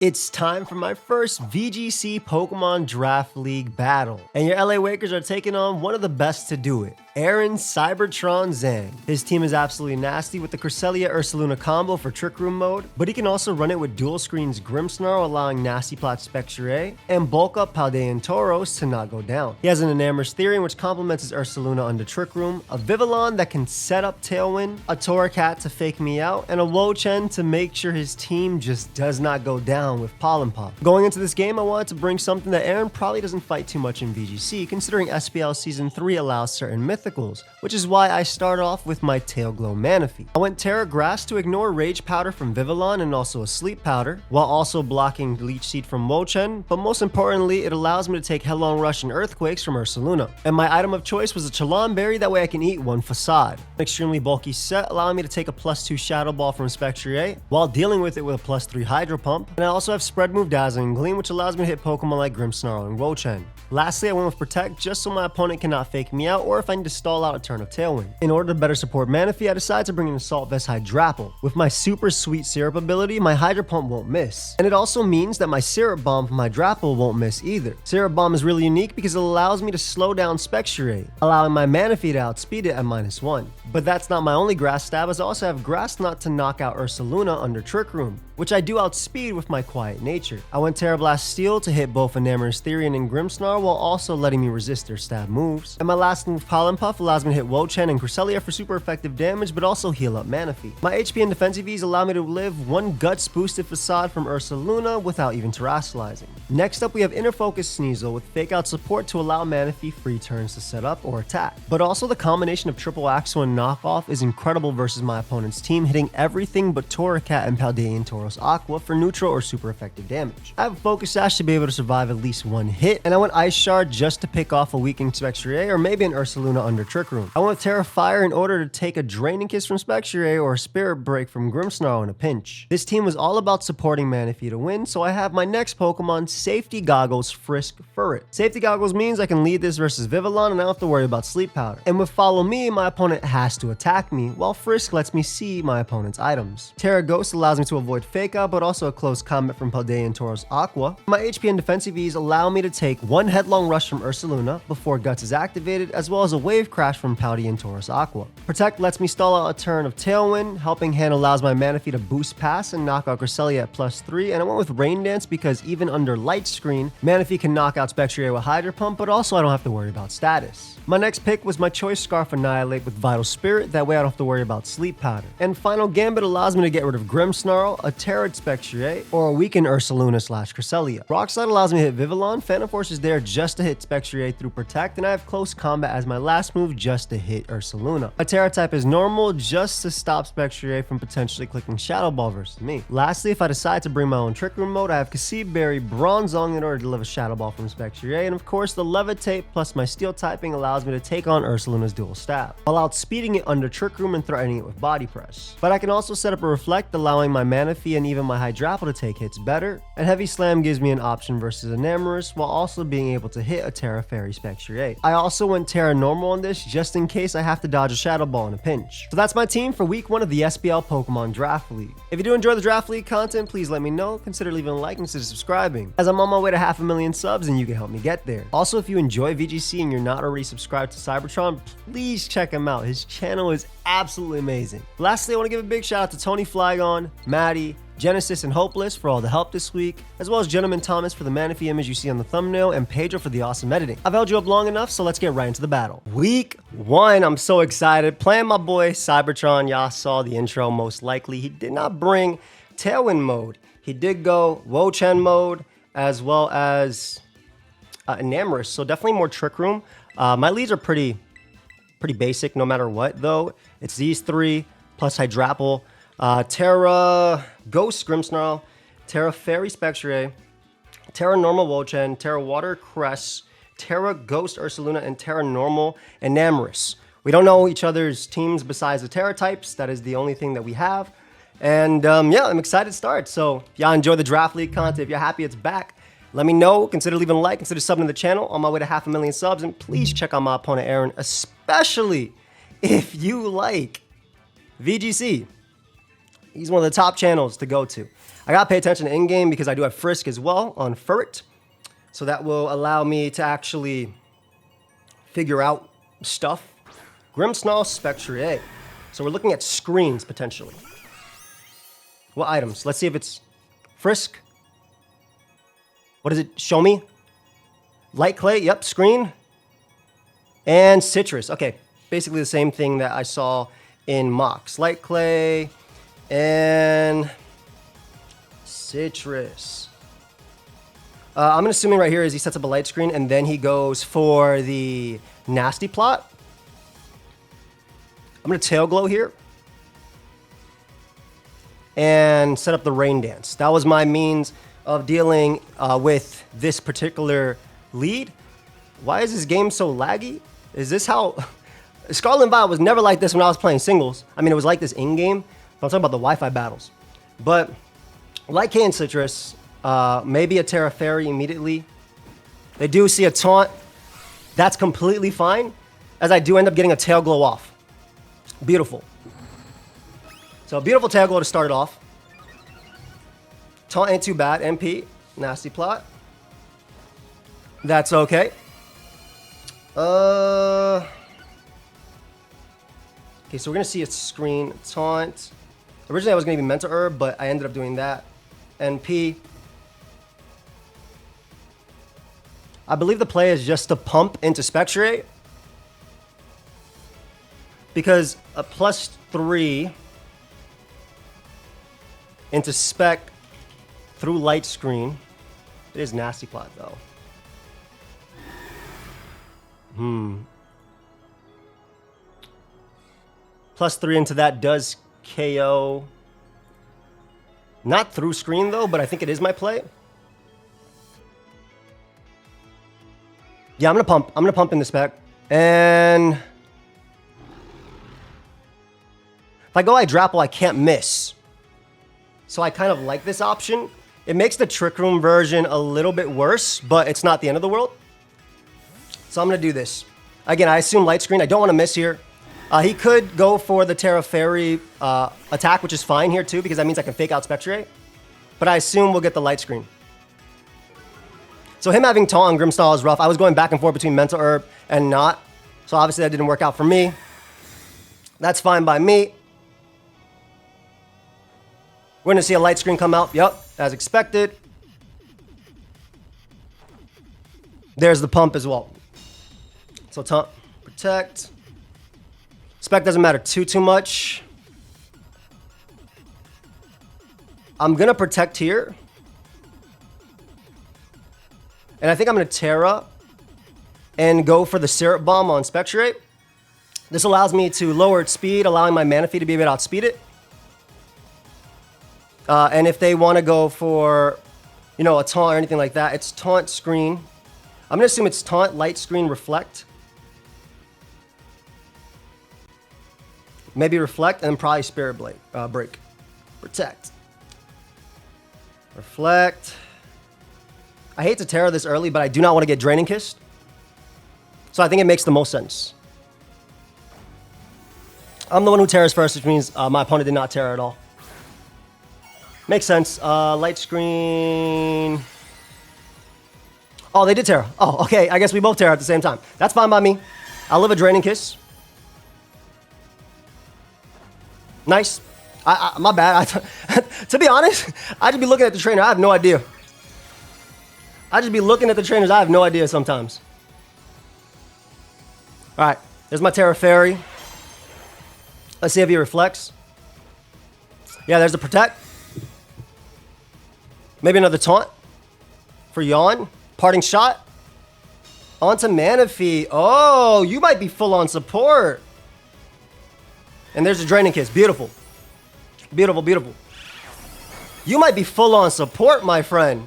It's time for my first VGC Pokemon Draft League battle, and your LA Wakers are taking on one of the best to do it, Aaron CybertronVGC. His team is absolutely nasty with the Cresselia Ursaluna combo for Trick Room mode, but he can also run it with dual screens Grimmsnarl, allowing Nasty Plot Spectre and bulk up Paldean Tauros to not go down. He has an Enamorous Therian which complements his Ursaluna under Trick Room, a Vivillon that can set up Tailwind, a Torracat to fake me out, and a Wo-Chen to make sure his team just does not go down with Pollen Pop. Going into this game, I wanted to bring something that Aaron probably doesn't fight too much in VGC, considering SPL Season 3 allows certain mythicals, which is why I start off with my Tail Glow Manaphy. I went Terra Grass to ignore Rage Powder from Vivillon and also a Sleep Powder, while also blocking Leech Seed from Wo-Chen, but most importantly, it allows me to take Headlong Rush and Earthquakes from Ursaluna. And my item of choice was a Chalon Berry, that way I can eat one Facade. An extremely bulky set, allowing me to take a +2 Shadow Ball from Spectre, while dealing with it with a +3 Hydro Pump, and I also have Spread Move, Dazzling Gleam, which allows me to hit Pokemon like Grimmsnarl and Wo-Chen. Lastly, I went with Protect just so my opponent cannot fake me out or if I need to stall out a turn of Tailwind. In order to better support Manaphy, I decided to bring in Assault Vest Hydrapple. With my super sweet Syrup ability, my Hydro Pump won't miss. And it also means that my Syrup Bomb from Hydrapple won't miss either. Syrup Bomb is really unique because it allows me to slow down Spectre, allowing my Manaphy to outspeed it at -1. But that's not my only Grass Stab, as I also have Grass Knot to knock out Ursaluna under Trick Room, which I do outspeed with my Quiet Nature. I went Terra Blast Steel to hit both Enamorous Therian and Grimmsnarl while also letting me resist their stab moves. And my last move, Pollen Puff, allows me to hit Wo-Chen and Cresselia for super effective damage, but also heal up Manaphy. My HP and defensive Vs allow me to live one Guts boosted Facade from Ursaluna without even terrestrializing. Next up, we have Inner Focus Sneasel with Fake Out support to allow Manaphy free turns to set up or attack. But also the combination of Triple Axle and Knockoff is incredible versus my opponent's team, hitting everything but Torracat and Paldean Tauros Aqua for neutral or super effective damage. I have a Focus Sash to be able to survive at least one hit, and I went Ice Shard just to pick off a weakened Spectre or maybe an Ursaluna under Trick Room. I went Terra Fire in order to take a Draining Kiss from Spectre or a Spirit Break from Grimmsnarl in a pinch. This team was all about supporting Manaphy to win, so I have my next Pokemon, Safety Goggles Frisk Furret. Safety Goggles means I can lead this versus Vivillon and I don't have to worry about Sleep Powder. And with Follow Me, my opponent has to attack me, while Frisk lets me see my opponent's items. Terra Ghost allows me to avoid Fake Out, but also a close combat from Paldean Tauros Aqua. My HP and defensive Vs allow me to take one Headlong Rush from Ursaluna before Guts is activated, as well as a Wave Crash from Paldean Tauros Aqua. Protect lets me stall out a turn of Tailwind. Helping Hand allows my Manaphy to boost pass and knock out Cresselia at +3, and I went with Rain Dance because even under Light Screen, Manaphy can knock out Spectre with Hydro Pump, but also I don't have to worry about status. My next pick was my choice Scarf Annihilate with Vital Spirit, that way I don't have to worry about Sleep Powder. And Final Gambit allows me to get rid of Grimmsnarl, a Terra Spectre, or a weakened Ursaluna/Cresselia. Rock Slide allows me to hit Vivillon, Phantom Force is there just to hit Spectre through Protect, and I have Close Combat as my last move just to hit Ursaluna. My Terra type is normal just to stop Spectre from potentially clicking Shadow Ball versus me. Lastly, if I decide to bring my own Trick Room mode, I have Cassib Berry, Bronzong in order to deliver Shadow Ball from Spectre, and of course the Levitate plus my Steel typing allows me to take on Ursaluna's dual stab, while outspeeding it under Trick Room and threatening it with Body Press. But I can also set up a Reflect, allowing my Manaphy and even my Hydrapple to take hits better, and Heavy Slam gives me an option versus Enamorous while also being able to hit a Terra Fairy Spectre. I also went Terra Normal on this just in case I have to dodge a Shadow Ball in a pinch. So that's my team for week 1 of the SPL Pokemon Draft League. If you do enjoy the Draft League content, please let me know. Consider leaving a like and consider subscribing, as I'm on my way to 500,000 subs and you can help me get there. Also, if you enjoy VGC and you're not already subscribed to Cybertron, please check him out. His channel is absolutely amazing. Lastly, I want to give a big shout out to Tony Flygon, Maddie, Genesis, and Hopeless for all the help this week, as well as Gentleman Thomas for the Manaphy image you see on the thumbnail, and Pedro for the awesome editing. I've held you up long enough, so let's get right into the battle. Week 1, I'm so excited. Playing my boy Cybertron. Y'all saw the intro most likely. He did not bring Tailwind mode. He did go Wo-Chen mode, as well as Enamorous, so definitely more Trick Room. My leads are pretty basic no matter what, though. It's these 3 plus Hydrapple, Terra Ghost Grimmsnarl, Terra Fairy Spectre, Terra Normal Wo-Chen, Terra Water Cress, Terra Ghost Ursaluna, and Terra Normal Enamorous. We don't know each other's teams besides the Terra types. That is the only thing that we have. And yeah, I'm excited to start. So if y'all enjoy the Draft League content, if you're happy it's back, let me know. Consider leaving a like, consider subbing to the channel. On my way to 500,000 subs, and please check out my opponent Aaron, especially if you like VGC. He's one of the top channels to go to. I gotta pay attention to in-game because I do have Frisk as well on Ferret. So that will allow me to actually figure out stuff. Grimmsnarl, Spectre. So we're looking at screens potentially. What items? Let's see if it's Frisk. What does it show me? Light Clay, yep, screen. And Citrus. Okay, basically the same thing that I saw in Mox. Light Clay and Citrus. I'm assuming right here is he sets up a light screen and then he goes for the nasty plot. I'm going to tail glow here and set up the rain dance. That was my means of dealing with this particular lead. Why is this game so laggy? Is this how... Scarlet and Violet was never like this when I was playing singles. I mean, it was like this in-game. I'm talking about the Wi-Fi battles. But Light K and Citrus, maybe a Terra Fairy immediately. They do see a taunt. That's completely fine, as I do end up getting a tail glow off. Beautiful. So a beautiful tail glow to start it off. Taunt ain't too bad. MP, nasty plot. That's okay. Okay, so we're gonna see a screen taunt. Originally I was gonna be Mental Herb, but I ended up doing that. NP. I believe the play is just to pump into Spectre. Because a +3 into Spec through light screen. It is nasty plot though. +3 into that does KO. Not through screen though, but I think it is my play. Yeah, I'm gonna pump. I'm gonna pump in the Spec. And if I go Hydrapple, I can't miss. So I kind of like this option. It makes the Trick Room version a little bit worse, but it's not the end of the world. So I'm gonna do this. Again, I assume light screen. I don't want to miss here. He could go for the Terra Fairy attack, which is fine here too, because that means I can fake out Spectre. But I assume we'll get the light screen. So him having Taunt on Grimmsnarl is rough. I was going back and forth between Mental Herb and not. So obviously that didn't work out for me. That's fine by me. We're gonna see a light screen come out. Yep, as expected. There's the pump as well. So Taunt, protect. Spec doesn't matter too much. I'm gonna protect here. And I think I'm gonna Terra and go for the Syrup Bomb on Spectre. This allows me to lower its speed, allowing my Manaphy to be able to outspeed it. And if they want to go for, you know, a taunt or anything like that, it's taunt screen. I'm gonna assume it's taunt, light screen, reflect. Maybe reflect and then probably Spirit Blade, break. Protect. Reflect. I hate to Terra this early, but I do not want to get Draining Kissed. So I think it makes the most sense. I'm the one who Terras first, which means my opponent did not Terra at all. Makes sense. Light screen. Oh, they did Terra. Oh, okay. I guess we both Terra at the same time. That's fine by me. I'll live a Draining Kiss. Nice. My bad. To be honest, I just be looking at the trainer. I have no idea. I just be looking at the trainers. I have no idea sometimes. All right. There's my Terra Fairy. Let's see if he reflects. Yeah, there's the protect. Maybe another taunt for Yawn. Parting shot. Onto Manaphy. Oh, you might be full on support. And there's a Draining Kiss. Beautiful. Beautiful, beautiful. You might be full on support, my friend.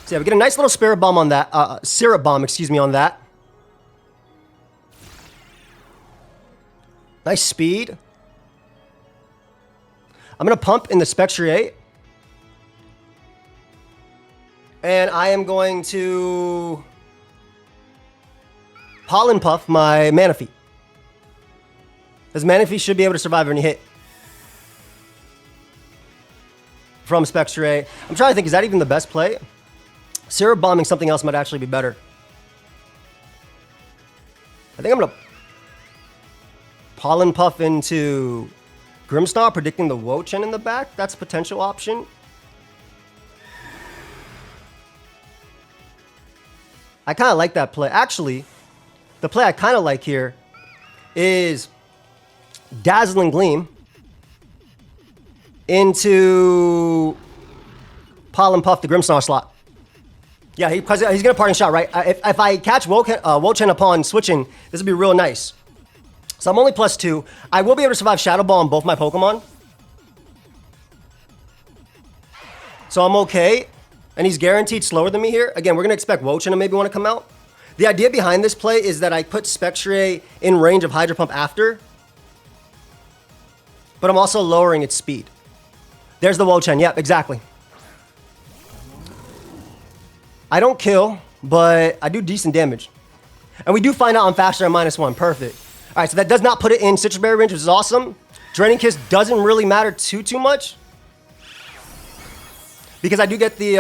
So yeah, we get a nice little Spirit Bomb on that. Syrup Bomb, excuse me, on that. Nice speed. I'm going to pump in the Spectre 8. And I am going to Pollen Puff my Manaphy. Because Manaphy should be able to survive any hit. from Spectre. I'm trying to think, is that even the best play? Syrup bombing something else might actually be better. I think I'm going to Pollen Puff into Grimmsnarl, predicting the Wo-Chen in the back. That's a potential option. I kind of like that play. Actually, the play I kind of like here is Dazzling Gleam into Pollen Puff the Grimmsnarl slot. Yeah, because he's going to parting shot, right? If I catch Wo-Chen upon switching, this would be real nice. So I'm only +2. I will be able to survive Shadow Ball on both my Pokemon. So I'm okay. And he's guaranteed slower than me here. Again, we're going to expect Wo-Chen to maybe want to come out. The idea behind this play is that I put Spectre in range of Hydro Pump after. But I'm also lowering its speed. There's the Wo-Chen. Yep, exactly. I don't kill, but I do decent damage. And we do find out I'm faster at -1. Perfect. All right, so that does not put it in Citrus Berry range, which is awesome. Draining Kiss doesn't really matter too much. Because I do get the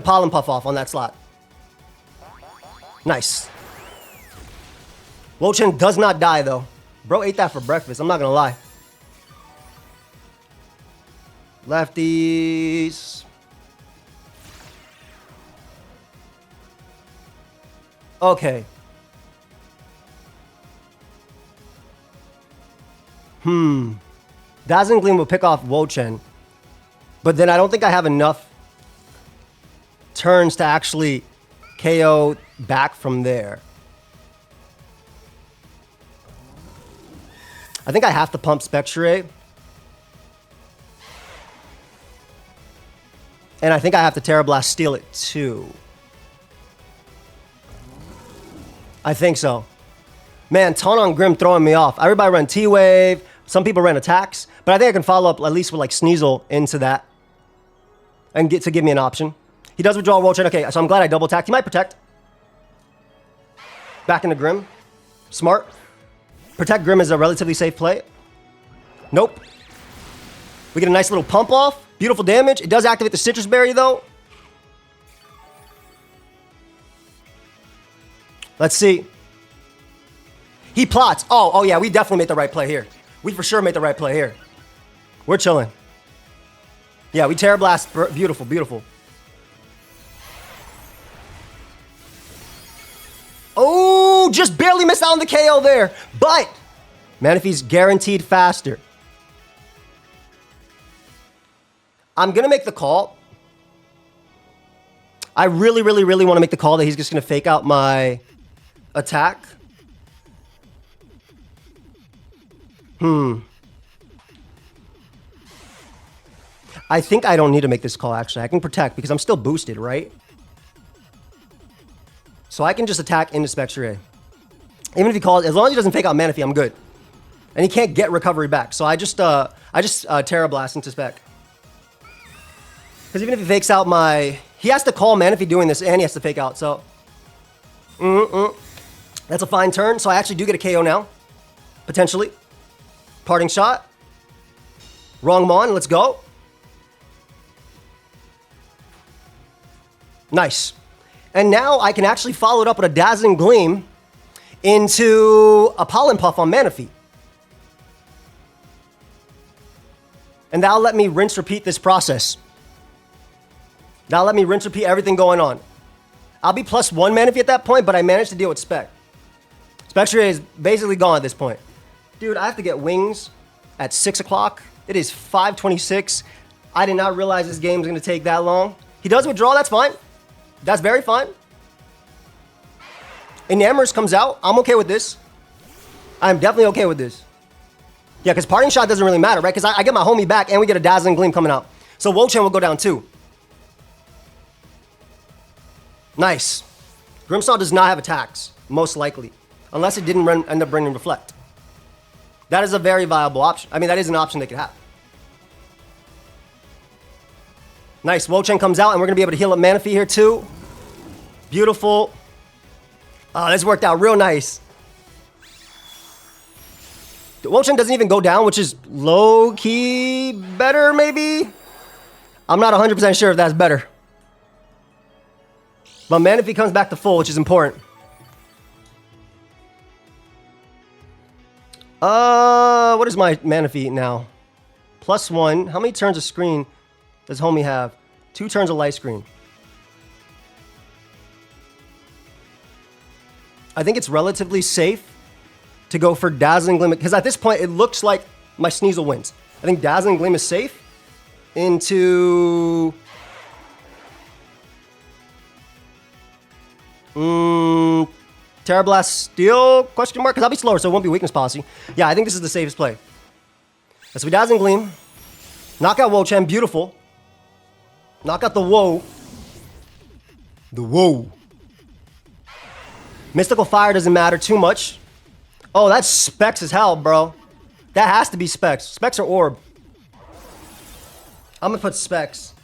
Pollen Puff off on that slot. Nice. Wo-Chen does not die, though. Bro ate that for breakfast. I'm not going to lie. Lefties. Okay. Dazzling Gleam will pick off Wo-Chen. But then I don't think I have enough turns to actually KO back from there. I think I have to pump Spectre. And I think I have to Terra Blast steal it too. I think so. Man, Taunt on Grim throwing me off. Everybody ran T-Wave. Some people ran attacks. But I think I can follow up at least with like Sneasel into that. And get to give me an option. He does withdraw Wo-Chen. Okay, so I'm glad I double attacked. He might protect. Back into Grim. Smart. Protect Grim is a relatively safe play. Nope. We get a nice little pump off. Beautiful damage. It does activate the Citrus Berry, though. Let's see. He plots. Oh, yeah, we definitely made the right play here. We for sure made the right play here. We're chilling. Yeah, we Terra Blast. Beautiful, beautiful. Oh, just barely missed out on the KO there. But Manaphy's guaranteed faster. I'm going to make the call. I really want to make the call that he's just going to fake out my attack. I think I don't need to make this call, actually. I can protect because I'm still boosted, right? So I can just attack into Spectre. Even if he calls, as long as he doesn't fake out Manaphy, I'm good. And he can't get recovery back. So I just Terra Blast into Spec. Because even if he fakes out my... He has to call Manaphy doing this, and he has to fake out, so... That's a fine turn, so I actually do get a KO now. Potentially. Parting shot. Wrong Mon, let's go. Nice. And now I can actually follow it up with a Dazzling Gleam into a Pollen Puff on Manaphy. And that'll let me rinse repeat this process. Now let me rinse, repeat everything going on. I'll be +1 Manaphy at that point, but I managed to deal with Spec. Spectre is basically gone at this point. Dude, I have to get wings at 6 o'clock. It is 5:26. I did not realize this game is going to take that long. He does withdraw, that's fine. That's very fine. Enamorous comes out. I'm okay with this. I'm definitely okay with this. Yeah, because Parting Shot doesn't really matter, right? Because I get my homie back, and we get a Dazzling Gleam coming out. So Wo-Chen will go down too. Nice. Grimmsnarl does not have attacks, most likely. Unless it didn't end up bringing Reflect. That is a very viable option. I mean, that is an option they could have. Nice. Wo-Chen comes out, and we're going to be able to heal up Manaphy here too. Beautiful. Oh, this worked out real nice. Wolchen doesn't even go down, which is low-key better, maybe? I'm not 100% sure if that's better. But Manaphy comes back to full, which is important. What is my Manaphy now? +1. How many turns of screen does homie have? 2 turns of light screen. I think it's relatively safe to go for Dazzling Gleam, because at this point, it looks like my Sneasel wins. I think Dazzling Gleam is safe. Into... Terra Blast Steel? Question mark? Because I'll be slower, so it won't be Weakness Policy. Yeah, I think this is the safest play. Let's be Dazzling Gleam. Knock out Wolchen. Beautiful. Knock out the Woe. The Woe. Mystical Fire doesn't matter too much. Oh, that's Specs as hell, bro. That has to be Specs. Specs or Orb. I'm gonna put Specs.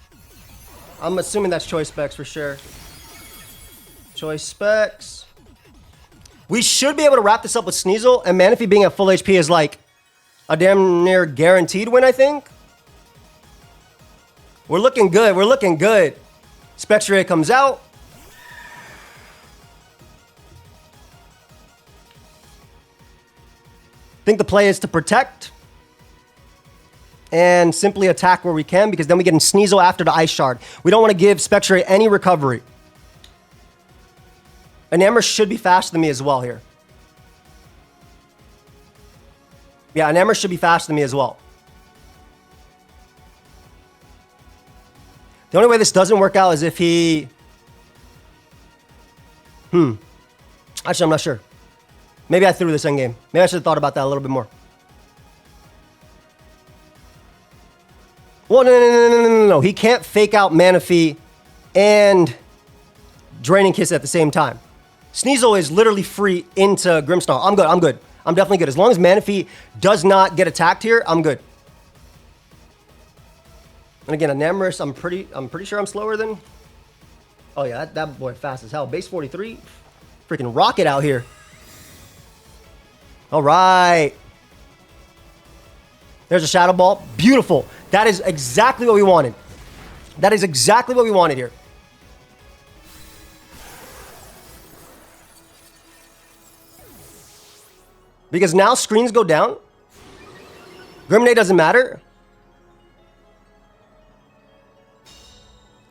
I'm assuming that's Choice Specs for sure. Choice Specs. We should be able to wrap this up with Sneasel, and Manaphy being at full HP is like a damn near guaranteed win, I think. We're looking good. We're looking good. Spectre comes out. I think the play is to protect and simply attack where we can, because then we get in Sneasel after the Ice Shard. We don't want to give Spectre any recovery. And Amber should be faster than me as well here. Yeah, and Amber should be faster than me as well. The only way this doesn't work out is if he... Actually, I'm not sure. Maybe I threw this endgame. Maybe I should have thought about that a little bit more. Well, no. He can't fake out Manaphy and Draining Kiss at the same time. Sneasel is literally free into Grimmsnarl. I'm good. I'm good. I'm definitely good. As long as Manaphy does not get attacked here, I'm good. And again, Enamorous, I'm pretty sure I'm slower than... Oh yeah, that boy fast as hell. Base 43. Freaking rocket out here. All right. There's a Shadow Ball. Beautiful. That is exactly what we wanted. That is exactly what we wanted here. Because now screens go down. Grimnade doesn't matter.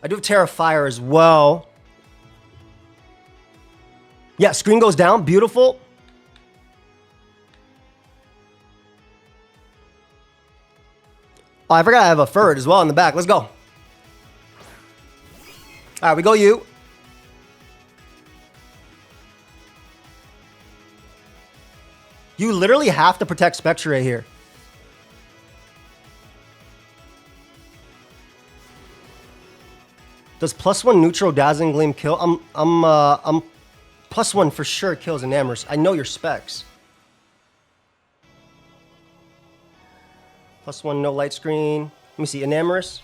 I do have Terra Fire as well. Yeah, screen goes down. Beautiful. Oh, I forgot I have a Furred as well in the back. Let's go. All right, we go you. You literally have to protect Spectre here. Does +1 neutral Dazzling Gleam kill? I'm +1 for sure kills Enamorous. I know your specs. +1 no light screen. Let me see, Enamorous.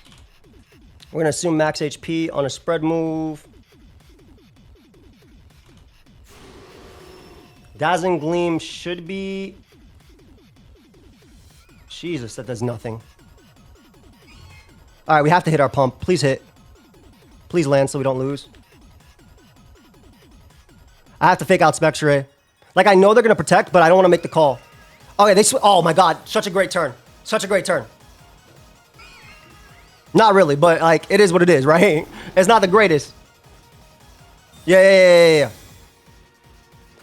We're gonna assume max HP on a spread move. Dazzling Gleam should be... Jesus, that does nothing. All right, we have to hit our pump. Please hit. Please land so we don't lose. I have to fake out Spectre. Like, I know they're going to protect, but I don't want to make the call. Okay, they... Oh, my God. Such a great turn. Such a great turn. Not really, but, like, it is what it is, right? It's not the greatest. Yeah.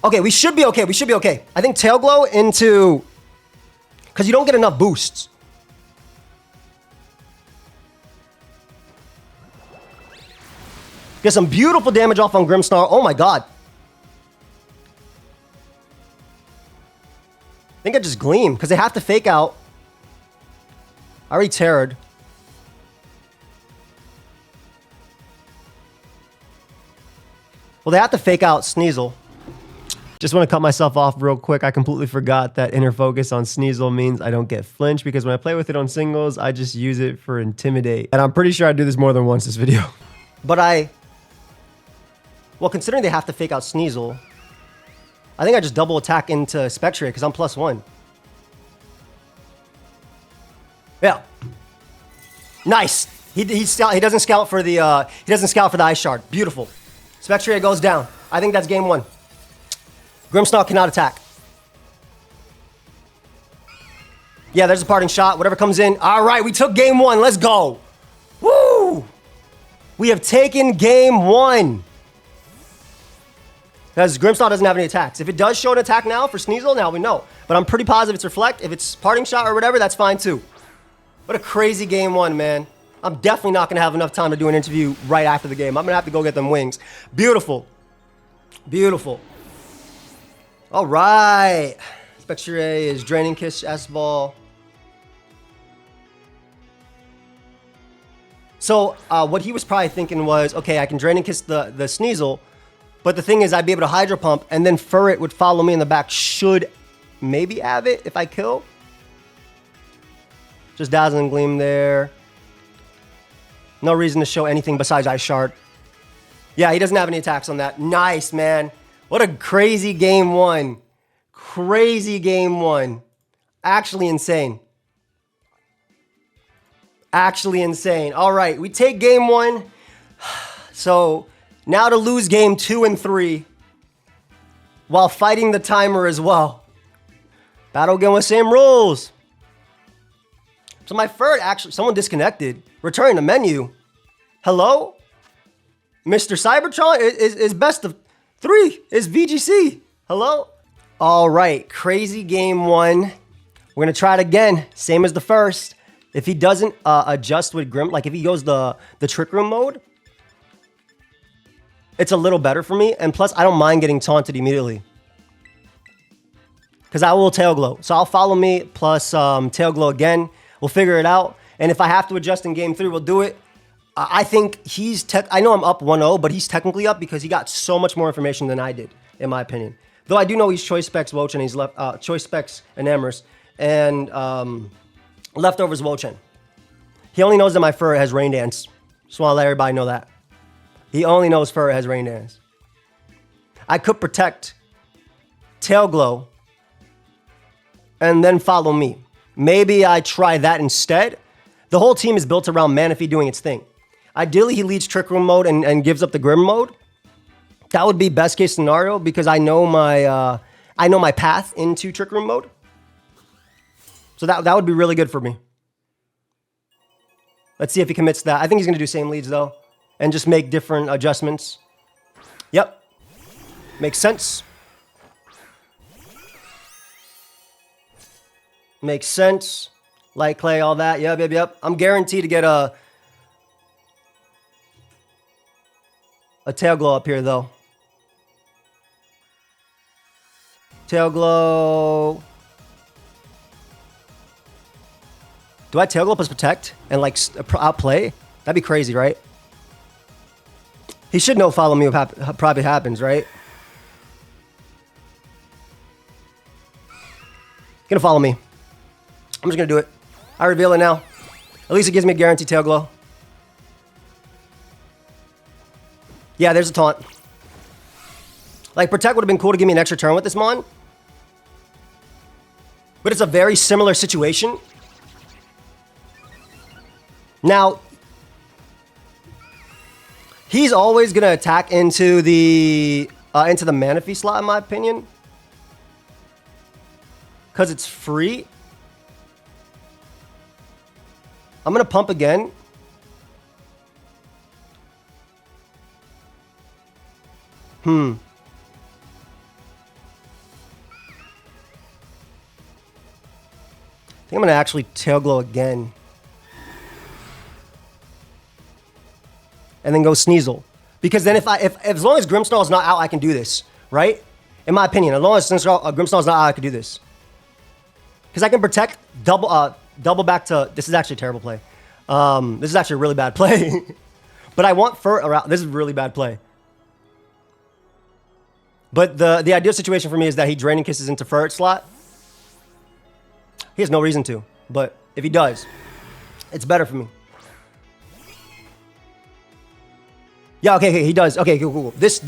Okay, we should be okay. We should be okay. I think Tail Glow into... Because you don't get enough boosts. Get some beautiful damage off on Grimmsnarl. Oh my God. I think I just Gleam, because they have to fake out. I already terrored. Well, they have to fake out Sneasel. Just want to cut myself off real quick. I completely forgot that inner focus on Sneasel means I don't get flinch, because when I play with it on singles, I just use it for Intimidate. And I'm pretty sure I do this more than once this video. But well, considering they have to fake out Sneasel, I think I just double attack into Spectre because I'm +1. Yeah. Nice. He doesn't scout for the ice shard. Beautiful. Spectrier goes down. I think that's game 1. Grimmsnarl cannot attack. Yeah, there's a parting shot. Whatever comes in. All right, we took game 1. Let's go. Woo! We have taken game 1. Because Grimmsnarl doesn't have any attacks. If it does show an attack now for Sneasel, now we know. But I'm pretty positive it's Reflect. If it's parting shot or whatever, that's fine too. What a crazy game 1, man. I'm definitely not going to have enough time to do an interview right after the game. I'm going to have to go get them wings. Beautiful. Beautiful. All right. Spectrier is Draining Kiss S-Ball. So what he was probably thinking was, okay, I can Draining Kiss the Sneasel, but the thing is I'd be able to Hydro Pump, and then Furret would follow me in the back. Should maybe have it if I kill. Just Dazzling Gleam there. No reason to show anything besides Ice Shard. Yeah, he doesn't have any attacks on that. Nice, man. What a crazy game 1. Crazy game 1. Actually insane. Actually insane. All right, we take game 1. So now to lose game 2 and 3 while fighting the timer as well. Battle again with same rules. So my Furret actually, someone disconnected. Returning to menu. Hello? Mr. Cybertron is best of 3. Is VGC. Hello? All right, crazy game 1. We're going to try it again. Same as the first. If he doesn't adjust with Grim, like if he goes the Trick Room mode, it's a little better for me. And plus, I don't mind getting taunted immediately. Because I will Tail Glow. So I'll follow me plus Tail Glow again. We'll figure it out. And if I have to adjust in game 3, we'll do it. I think he's I know I'm up 1-0, but he's technically up because he got so much more information than I did, in my opinion. Though I do know he's Choice Specs Wochen, he's left Choice Specs and Amherst, and Leftovers Wochen. He only knows that my Furret has Rain Dance. Just want to let everybody know that. He only knows Furret has Rain Dance. I could protect Tail Glow and then follow me. Maybe I try that instead. The whole team is built around Manaphy doing its thing. Ideally, he leads Trick Room mode and gives up the Grim mode. That would be best case scenario because I know my path into Trick Room mode. So that would be really good for me. Let's see if he commits that. I think he's going to do same leads though and just make different adjustments. Yep. Makes sense. Makes sense. Light Clay, all that. Yep. I'm guaranteed to get a Tail Glow up here, though. Tail Glow. Do I Tail Glow plus Protect and, like, outplay? That'd be crazy, right? He should know Follow Me probably happens, right? Gonna follow me. I'm just gonna do it. I reveal it now. At least it gives me a guaranteed Tail Glow. Yeah, there's a taunt. Like, Protect would have been cool to give me an extra turn with this Mon. But it's a very similar situation. Now, he's always going to attack into the Manaphy slot, in my opinion. Because it's free. I'm going to pump again. I think I'm going to actually Tail Glow again. And then go Sneasel. Because then if as long as Grimmsnarl is not out, I can do this. Right? In my opinion, as long as Grimmsnarl is not out, I can do this. Because I can protect double back to... This is actually a terrible play. This is actually a really bad play. But I want Fur around... This is a really bad play. But the ideal situation for me is that he Draining Kisses into Furret slot. He has no reason to. But if he does, it's better for me. Yeah, okay, he does. Okay, cool. This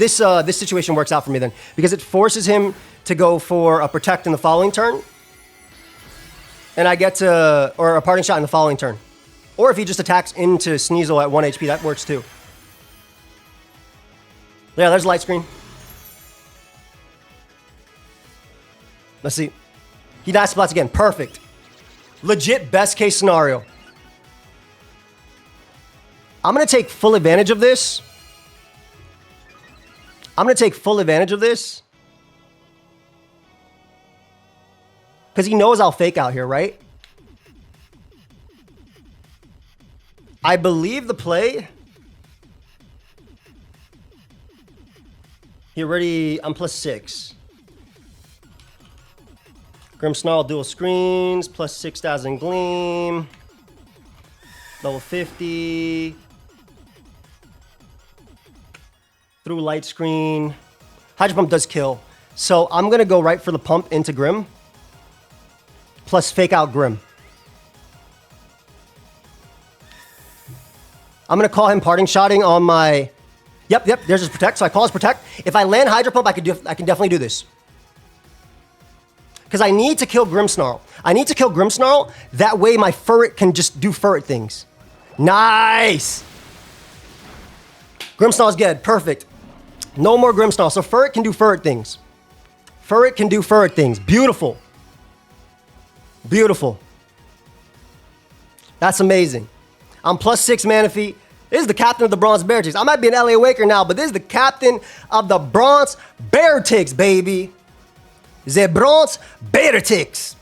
situation works out for me then. Because it forces him to go for a Protect in the following turn. and I get to, or a parting shot in the following turn. Or if he just attacks into Sneasel at 1 HP, that works too. Yeah, there's light screen. Let's see. He dies splats again. Perfect. Legit best case scenario. I'm going to take full advantage of this. Because he knows I'll fake out here, right? I believe the play. He already... I'm +6. Grim Snarl dual screens. +6,000 Gleam. Level 50. Through light screen. Hydro Pump does kill. So I'm going to go right for the pump into Grim. Plus fake out Grim. I'm going to call him parting shotting on my... Yep, there's his protect. So I call his protect. If I land Hydro Pump, I can definitely do this. Because I need to kill Grimmsnarl. That way my Furret can just do Furret things. Nice! Grimmsnarl's dead. Perfect. No more Grimmsnarl. So Furret can do Furret things. Beautiful. That's amazing. I'm +6 Manaphy. This is the captain of the Bronze Bear Ticks. I might be an LA Waker now, but this is the captain of the Bronze Bear Ticks, baby. The Bronze Bear Ticks.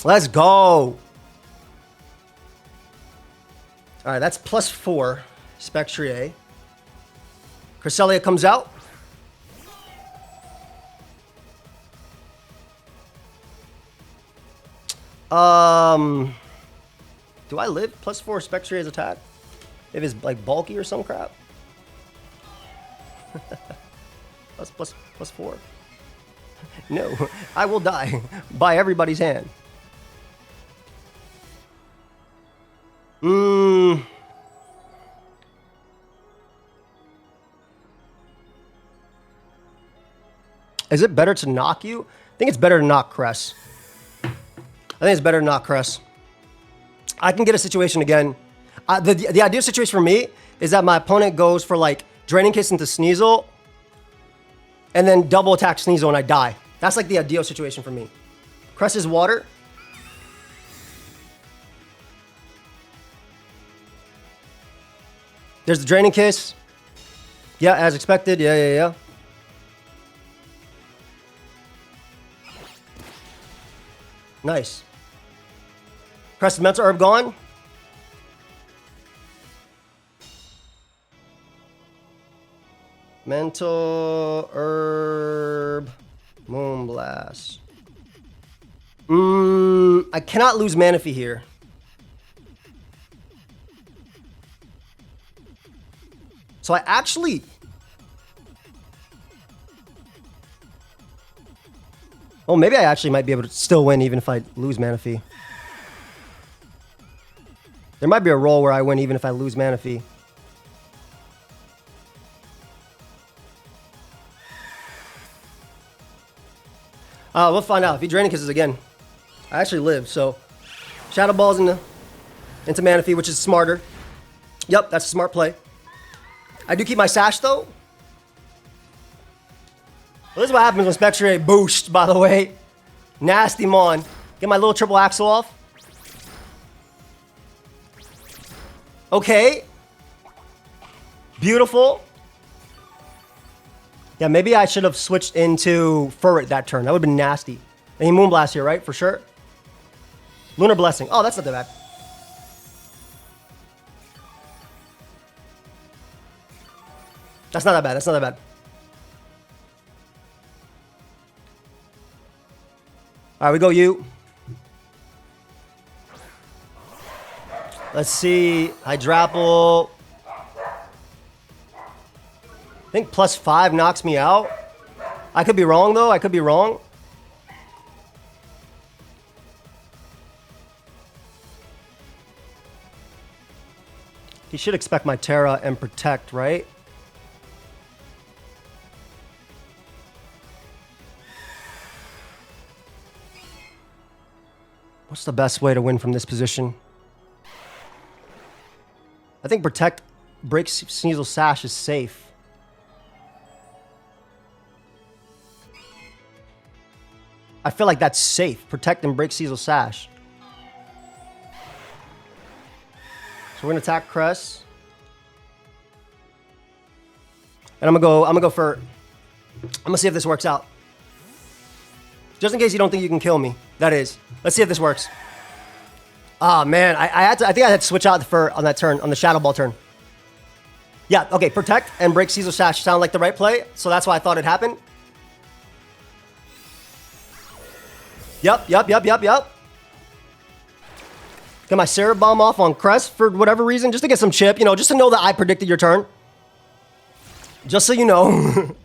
Let's go. All right, that's +4. Spectrier. Cresselia comes out. Do I live +4 Spectrier's attack? If it's like bulky or some crap? +4. No, I will die by everybody's hand. Is it better to knock you? I think it's better to knock Cress. I can get a situation again. The ideal situation for me is that my opponent goes for like Draining Kiss into Sneasel and then double attack Sneasel and I die. That's like the ideal situation for me. Cress is water. There's the Draining Kiss. Yeah, as expected. Yeah. Nice. Crest Mental Herb gone. Mental Herb. Moonblast. I cannot lose Manaphy here. So I actually... Oh, maybe I actually might be able to still win even if I lose Manaphy. There might be a roll where I win even if I lose Manaphy. We'll find out. If he Draining Kisses again, I actually live, so... Shadow Balls into Manaphy, which is smarter. Yep, that's a smart play. I do keep my Sash, though. Well, this is what happens when Spectre boost, by the way. Nasty Mon. Get my little triple axle off. Okay. Beautiful. Yeah, maybe I should have switched into Furret that turn. That would have been nasty. And he Moonblast here, right? For sure. Lunar Blessing. Oh, that's not that bad. That's not that bad. All right, we go you. Let's see. Hydrapple. I think +5 knocks me out. I could be wrong, though. He should expect my Terra and Protect, right? What's the best way to win from this position? I think protect, break, Sneasel, Sash is safe. I feel like that's safe. Protect and break Sneasel, Sash. So we're gonna attack Crest. And I'm gonna go for, I'm gonna see if this works out. Just in case you don't think you can kill me. That is. Let's see if this works. Ah, man, I think I had to switch out for on that turn, on the Shadow Ball turn. Yeah, okay, protect and break Sneasel, Sash sound like the right play, so that's why I thought it happened. Yep. Get my Sarah Bomb off on Crest for whatever reason, just to get some chip, you know, just to know that I predicted your turn. Just so you know.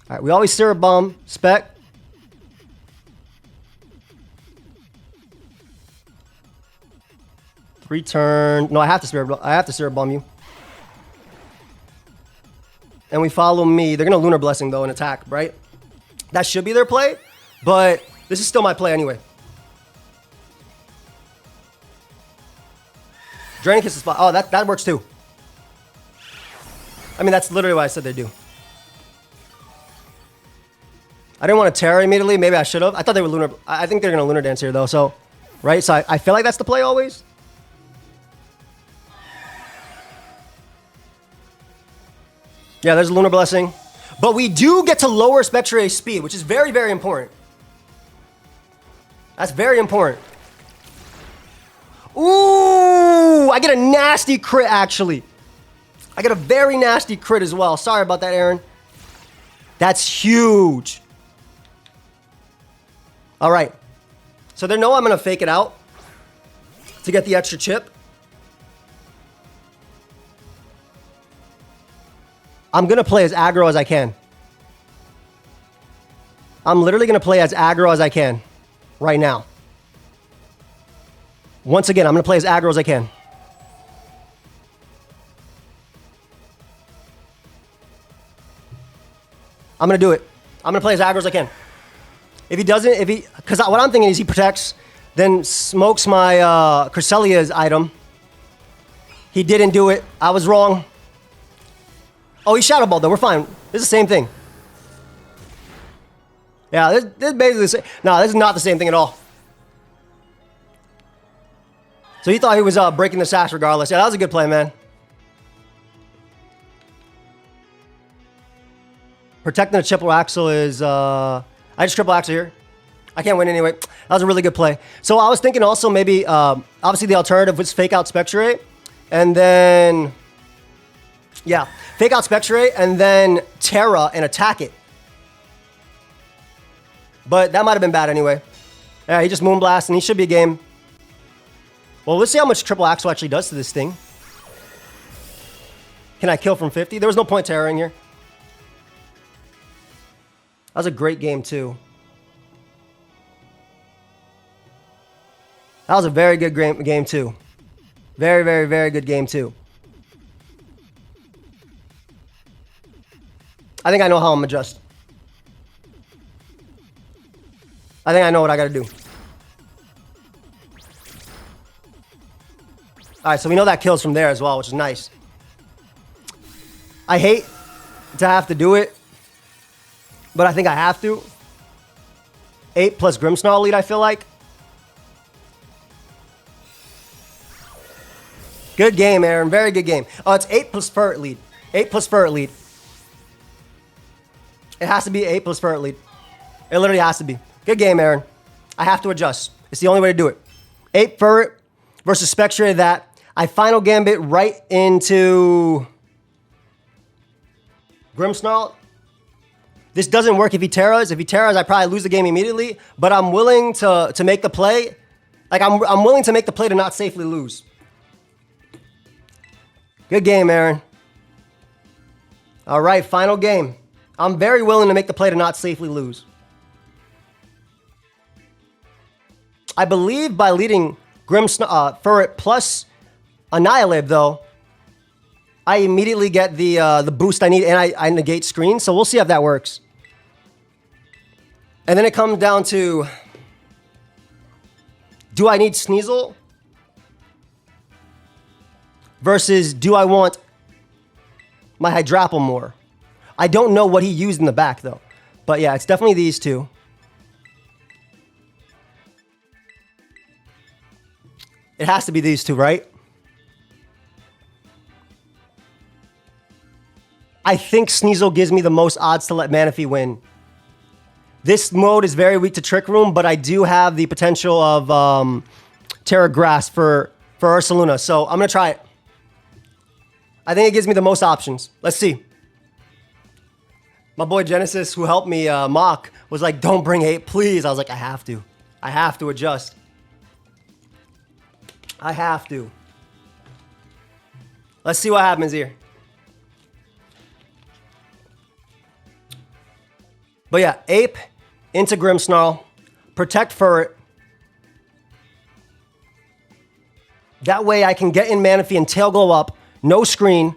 Alright, we always Sarah Bomb, Spec. Return. No, I have to Sarah Bomb you. And we follow me. They're gonna Lunar Blessing though and attack, right? That should be their play, but this is still my play anyway. Draining Kiss is spot. Oh, that works too. I mean, that's literally what I said they do. I didn't want to Terra immediately. Maybe I should have. I thought they would Lunar. I think they're gonna Lunar Dance here though. So, right? So I feel like that's the play always. Yeah, there's a Lunar Blessing. But we do get to lower Spectre speed, which is very, very important. That's very important. Ooh, I get a nasty crit, actually. I get a very nasty crit as well. Sorry about that, Aaron. That's huge. All right. So they know I'm going to fake it out to get the extra chip. I'm going to play as aggro as I can. I'm literally going to play as aggro as I can right now. Once again, I'm going to play as aggro as I can. I'm going to do it. I'm going to play as aggro as I can. If he doesn't, because what I'm thinking is he protects, then smokes my Cresselia's item. He didn't do it. I was wrong. Oh, he Shadow Balled though. We're fine. This is the same thing. Yeah, this is basically the same. No, this is not the same thing at all. So he thought he was breaking the Sash regardless. Yeah, that was a good play, man. Protecting the triple axle is... I just triple axle here. I can't win anyway. That was a really good play. So I was thinking also maybe... obviously the alternative was fake out Spectre. And then... Yeah. Fake out Spectre and then Terra and attack it. But that might have been bad anyway. Yeah, he just Moonblast and he should be a game. Well, let's see how much triple axle actually does to this thing. Can I kill from 50? There was no point terroring here. That was a great game too. That was a very good game too. Very, very, very good game too. I think I know how I'm adjust. I think I know what I gotta do. Alright, so we know that kills from there as well, which is nice. I hate to have to do it, but I think I have to. 8 plus Grimmsnarl lead, I feel like. Good game, Aaron. Very good game. Oh, it's 8 plus Ferret lead. 8 plus Ferret lead. It has to be 8 plus Ferret lead. It literally has to be. Good game, Aaron. I have to adjust. It's the only way to do it. 8 Ferret versus Spectre that I final gambit right into Grimmsnarl. This doesn't work if he Terras. If he Terras, I probably lose the game immediately. But I'm willing to make the play. Like, I'm willing to make the play to not safely lose. Good game, Aaron. All right, final game. I'm very willing to make the play to not safely lose. I believe by leading Ferret plus Annihilate, though, I immediately get the boost I need and I negate screen. So we'll see if that works. And then it comes down to, do I need Sneasel? Versus, do I want my Hydrapple more? I don't know what he used in the back, though. But yeah, it's definitely these two. It has to be these two, right? I think Sneasel gives me the most odds to let Manaphy win. This mode is very weak to Trick Room, but I do have the potential of Terra Grass for Ursaluna. So I'm going to try it. I think it gives me the most options. Let's see. My boy Genesis, who helped me mock, was like, don't bring 8, please. I was like, I have to. I have to adjust. I have to. Let's see what happens here. But yeah, Ape into Grimmsnarl. Protect Furret. That way I can get in Manaphy and Tail Glow up. No screen.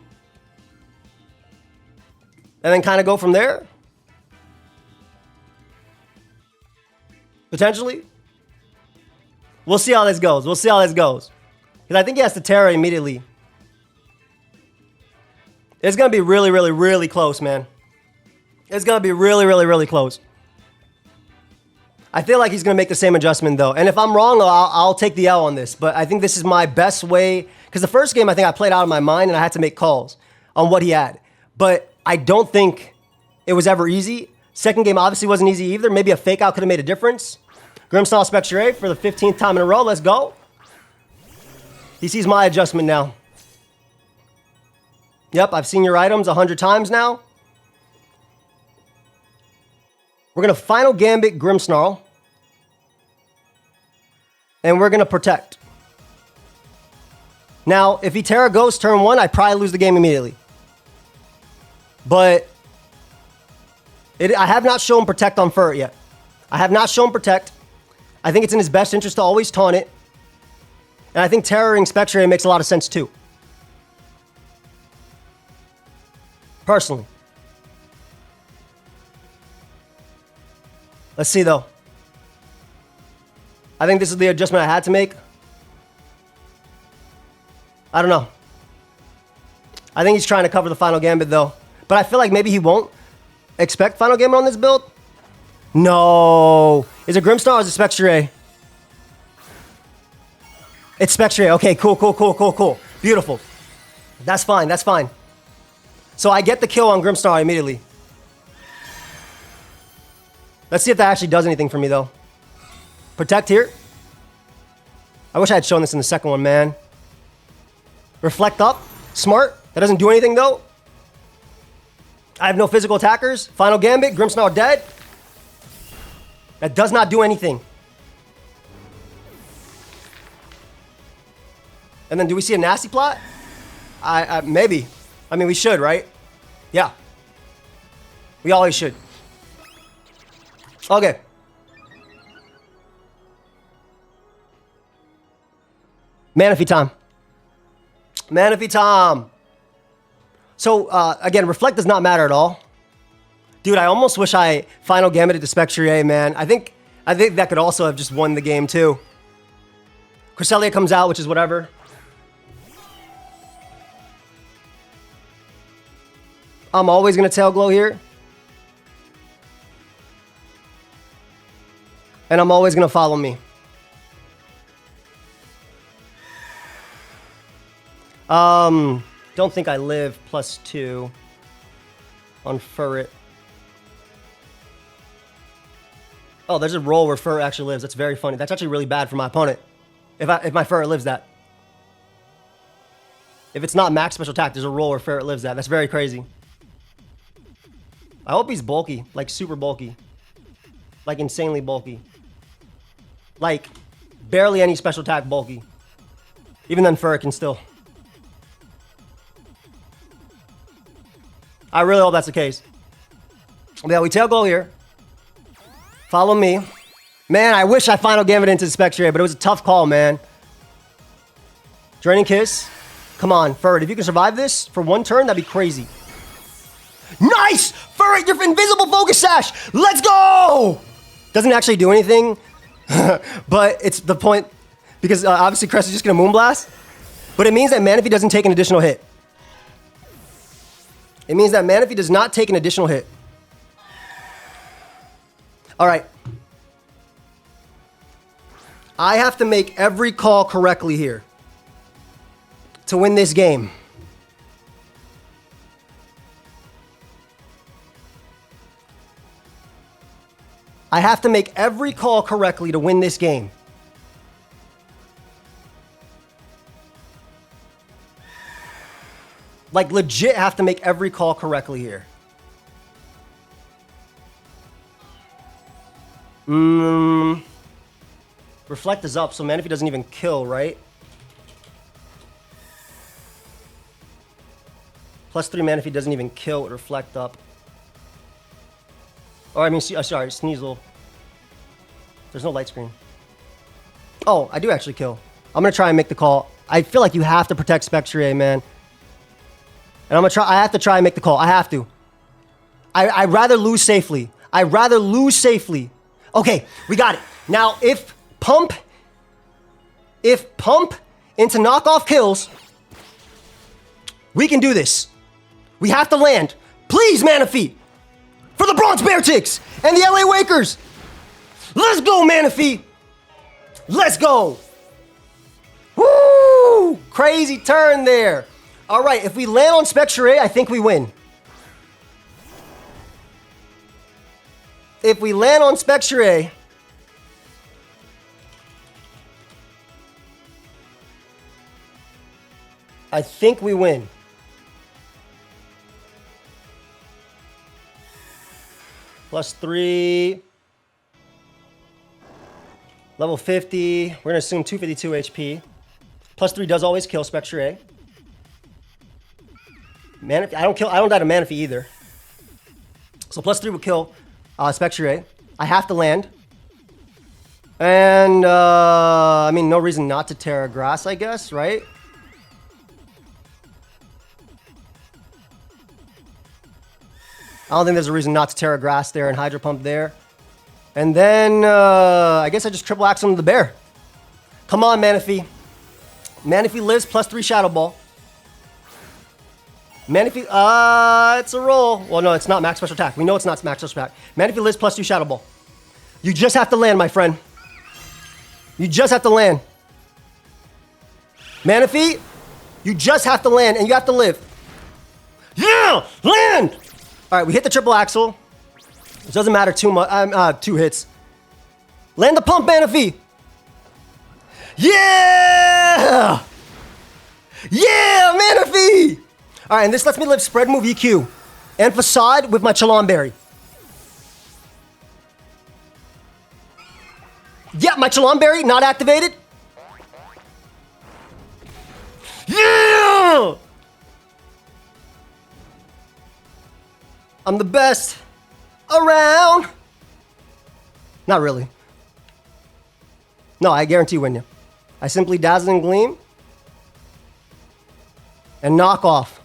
And then kind of go from there. Potentially. We'll see how this goes. We'll see how this goes. Because I think he has to Terra immediately. It's going to be really, really, really close, man. It's going to be really, really, really close. I feel like he's going to make the same adjustment, though. And if I'm wrong, I'll take the L on this. But I think this is my best way. Because the first game, I think I played out of my mind, and I had to make calls on what he had. But I don't think it was ever easy. Second game obviously wasn't easy either. Maybe a fake out could have made a difference. Grimmsnarl Spectre for the 15th time in a row. Let's go. He sees my adjustment now. Yep, I've seen your items 100 times now. We're going to Final Gambit Grimmsnarl. And we're going to Protect. Now, if he Terra Ghost turn 1, I probably lose the game immediately. But I have not shown Protect on Furret yet. I have not shown Protect. I think it's in his best interest to always taunt it. And I think Terroring Spectre makes a lot of sense too. Personally. Let's see though. I think this is the adjustment I had to make. I don't know. I think he's trying to cover the Final Gambit though. But I feel like maybe he won't expect Final Gambit on this build. No. Is it Grimmsnarl or is it Spectre? It's Spectre. Okay, cool. Beautiful. That's fine, that's fine. So I get the kill on Grimmsnarl immediately. Let's see if that actually does anything for me, though. Protect here. I wish I had shown this in the second one, man. Reflect up. Smart. That doesn't do anything, though. I have no physical attackers. Final Gambit. Grimmsnarl dead. That does not do anything. And then do we see a nasty plot? Maybe. I mean, we should, right? Yeah. We always should. Okay. Manaphy time. Manaphy time. So, again, Reflect does not matter at all. Dude, I almost wish I Final Gambited to Spectre, man. I think that could also have just won the game, too. Cresselia comes out, which is whatever. I'm always going to Tail Glow here. And I'm always going to follow me. Don't think I live +2 on Furret. Oh, there's a roll where Furret actually lives. That's very funny. That's actually really bad for my opponent. If my Furret lives that. If it's not max special attack, there's a roll where Furret lives that. That's very crazy. I hope he's bulky. Like super bulky. Like insanely bulky. Like barely any special attack bulky. Even then Furret can still. I really hope that's the case. Yeah, we Tail Glow here. Follow me. Man, I wish I Final Gambit into Spectre, but it was a tough call, man. Draining Kiss. Come on, Furret. If you can survive this for one turn, that'd be crazy. Nice! Furret, your invisible Focus Sash! Let's go! Doesn't actually do anything, but it's the point because obviously Crest is just gonna Moonblast. But it means that Manaphy doesn't take an additional hit. It means that Manaphy does not take an additional hit. All right. I have to make every call correctly here to win this game. I have to make every call correctly to win this game. Like, legit have to make every call correctly here. Reflect is up, so Manaphy doesn't even kill, right? +3 Manaphy doesn't even kill with Reflect up. Or, I mean, sorry, Sneasel. There's no light screen. Oh, I do actually kill. I'm going to try and make the call. I feel like you have to protect Spectre, man. And I'm going to try. I have to try and make the call. I have to. I'd rather lose safely. I'd rather lose safely. Okay, we got it. Now, if pump into knockoff kills, we can do this. We have to land. Please, Manaphy. For the Bronze Bear Ticks and the LA Wakers. Let's go, Manaphy. Let's go. Woo! Crazy turn there. All right, if we land on Spectre, I think we win. If we land on Spectre, I think we win. +3. Level 50. We're gonna assume 252 HP. +3 does always kill Spectre. Manaphy, I don't die to Manaphy either. So +3 will kill Spectre. I have to land. And I mean, no reason not to Terra Grass, I guess, right? I don't think there's a reason not to Terra Grass there and Hydro Pump there. And then, I guess I just triple axe him to the bear. Come on, Manaphy. Manaphy lives +3 Shadow Ball. Manaphy, it's a roll. Well, no, it's not max special attack. We know it's not max special attack. Manaphy lives +2 Shadow Ball. You just have to land, my friend. You just have to land. Manaphy, you just have to land, and you have to live. Yeah! Land! All right, we hit the triple axle. It doesn't matter too much. 2 hits. Land the pump, Manaphy. Yeah! Yeah, Manaphy! All right, and this lets me live Spread Move EQ and Facade with my Chalon Berry. Yeah, my Chalon Berry not activated. Yeah! I'm the best around. Not really. No, I guarantee win you. I simply Dazzling Gleam and knock off.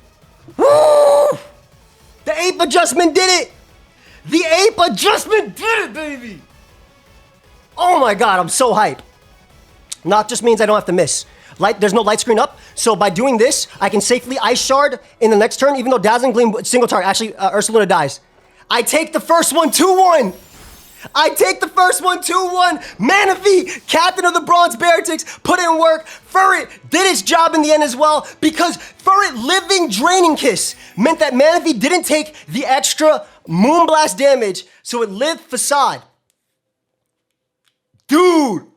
Woo! The ape adjustment did it! The ape adjustment did it, baby! Oh my god, I'm so hype. Knock just means I don't have to miss. There's no light screen up, so by doing this, I can safely Ice Shard in the next turn, even though Dazzling Gleam single target, actually, Ursaluna dies. I take the first one 2-1. I take the first one 2-1. Manaphy, captain of the Bronze Bear Ticks, put in work. Furret did its job in the end as well, because Furret living Draining Kiss meant that Manaphy didn't take the extra Moonblast damage, so it lived Facade. Dude!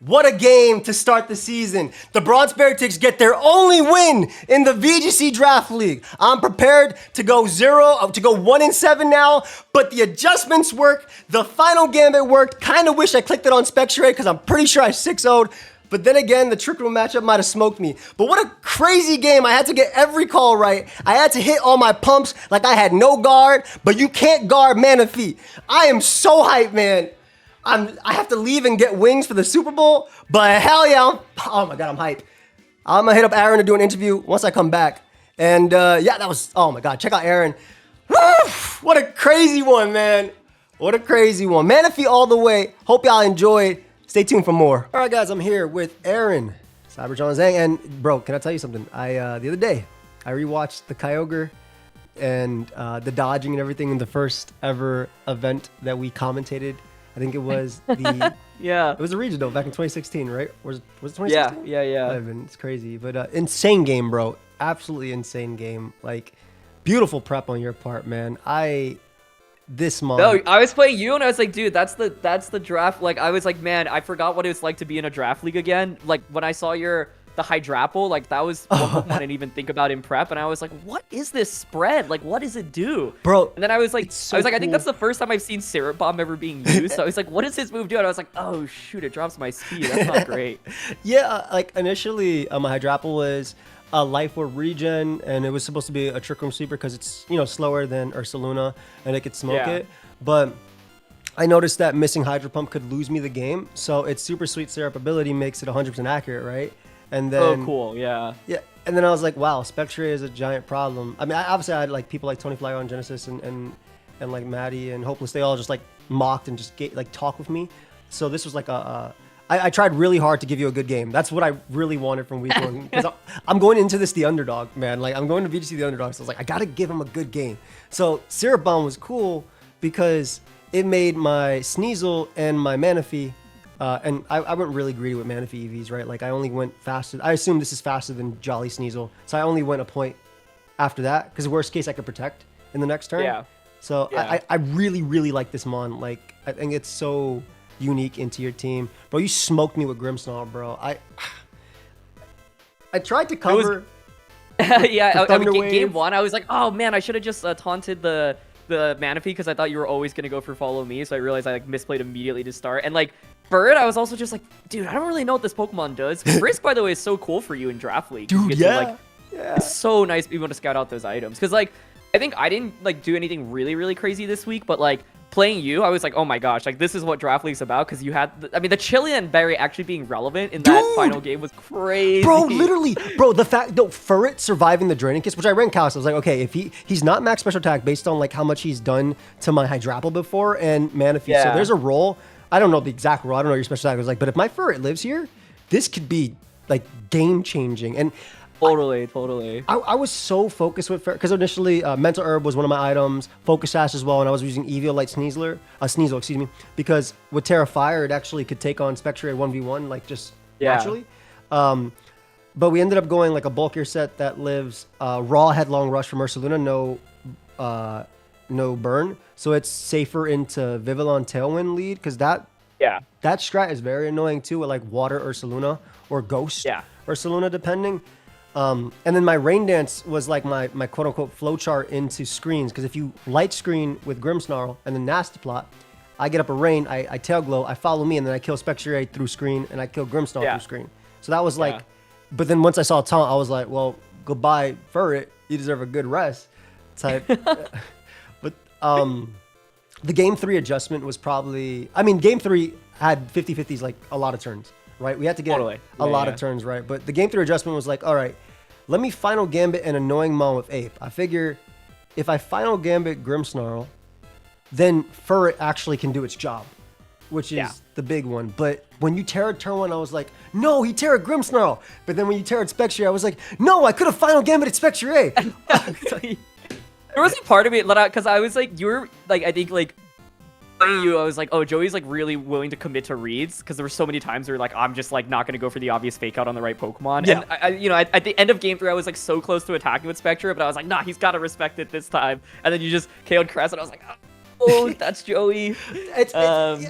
What a game to start the season. The Bronze Bear Ticks get their only win in the VGC Draft League. I'm prepared to go 1-7 now, but the adjustments work. The final gambit worked. Kind of wish I clicked it on Spectre because I'm pretty sure I 6-0'd. But then again, the Trick Room matchup might have smoked me. But what a crazy game. I had to get every call right. I had to hit all my pumps like I had no guard, but you can't guard Manaphy. I am so hyped, man. I have to leave and get wings for the Super Bowl, but hell yeah, oh my god, I'm hyped. I'm gonna hit up Aaron to do an interview once I come back. And yeah, that was, oh my god, check out Aaron. Woo! What a crazy one, man. What a crazy one. Manaphy all the way. Hope y'all enjoyed. Stay tuned for more. All right, guys, I'm here with Aaron, CybertronVGC. And bro, can I tell you something? The other day, I rewatched the Kyogre and the dodging and everything in the first ever event that we commentated. I think it was the yeah. It was a regional back in 2016, right? Was it 2016? Yeah. It's crazy, but insane game, bro. Absolutely insane game. Like beautiful prep on your part, man. This month. No, I was playing you and I was like, dude, that's the draft. Like I was like, man, I forgot what it was like to be in a draft league again. Like when I saw the Hydrapple, like that was one Pokemon I didn't even think about in prep, and I was like, what is this spread? Like what does it do? Bro. And then I was like, cool. I think that's the first time I've seen Syrup Bomb ever being used. So I was like, what does this move do? And I was like, oh shoot, it drops my speed. That's not great. Yeah, like initially my Hydrapple was a Life Orb regen, and it was supposed to be a Trick Room Sweeper because it's, slower than Ursaluna and it could smoke it. But I noticed that missing Hydro Pump could lose me the game, so its Super Sweet Syrup ability makes it 100% accurate, right? And then, oh, cool, yeah. Yeah, and then I was like, wow, Spectre is a giant problem. I mean, obviously I had like people like Tony Flyer on Genesis and like Maddie and Hopeless, they all just like mocked and just talk with me. So this was like I tried really hard to give you a good game. That's what I really wanted from week one. Because I'm going into this the underdog, man. Like I'm going to VGC the underdog. So I was like, I gotta give him a good game. So Syrup Bomb was cool because it made my Sneasel and my Manaphy, and I went really greedy with Manaphy EVs, right? Like I only went faster. I assume this is faster than Jolly Sneasel. So I only went a point after that because worst case I could protect in the next turn. Yeah. So yeah. I really, really like this mon. Like I think it's so unique into your team. Bro, you smoked me with Grimmsnarl, bro. I tried to cover. Yeah, I mean, game one, I was like, oh man, I should have just taunted the Manaphy because I thought you were always gonna go for follow me. So I realized I like misplayed immediately to start. And like Bird, I was also just like, dude, I don't really know what this Pokemon does. Frisk, by the way, is so cool for you in Draft League. Dude, yeah. It's so nice being able to scout out those items. Because like, I think I didn't like do anything really, really crazy this week, but like playing you, I was like, oh my gosh, like this is what Draft League's about, because you had, I mean, the Chilean Berry actually being relevant in that final game was crazy. Bro, literally, bro, the fact, Furret surviving the Draining Kiss, which I ran Chaos, I was like, okay, if he's not max special attack based on like how much he's done to my Hydrapple before and Manaphy, so there's a role, I don't know the exact role, I don't know your special attack, I was like, but if my Furret lives here, this could be like game changing. And Totally. I was so focused with, because initially Mental Herb was one of my items, Focus Sash as well, and I was using Eviolite Sneasel, excuse me, because with Terra Fire, it actually could take on Spectre at 1v1, like just naturally. But we ended up going like a bulkier set that lives Raw Headlong Rush from Ursaluna, no burn, so it's safer into Vivillon Tailwind lead, because that strat is very annoying too with like Water Ursaluna or Ghost Ursaluna depending. And then my Rain Dance was like my quote-unquote flowchart into screens, because if you light screen with Grimmsnarl and then Nasty Plot, I get up a Rain, I Tail Glow, I follow me, and then I kill Spectre through screen, and I kill Grimmsnarl through screen. So that was like, but then once I saw Taunt, I was like, well, goodbye, Furret, you deserve a good rest type. But the Game 3 adjustment was probably, I mean, Game 3 had 50-50s like a lot of turns, right? We had to get a lot of turns, right? But the Game 3 adjustment was like, all right, let me Final Gambit an annoying Mon with Ape. I figure if I Final Gambit Grimmsnarl, then Furret actually can do its job, which is the big one. But when you Terra turn one, I was like, no, he Terra Grimmsnarl. But then when you Terra Spectre, I was like, no, I could have Final Gambit Spectre. There was a part of me, because I was like, you were like, I think like, I was like, oh, Joey's like really willing to commit to reads, because there were so many times where like I'm just like not gonna go for the obvious fake out on the right Pokemon. And at the end of game 3, I was like so close to attacking with Spectre, but I was like, nah, he's gotta respect it this time. And then you just KO'd Crest, and I was like, oh, that's Joey.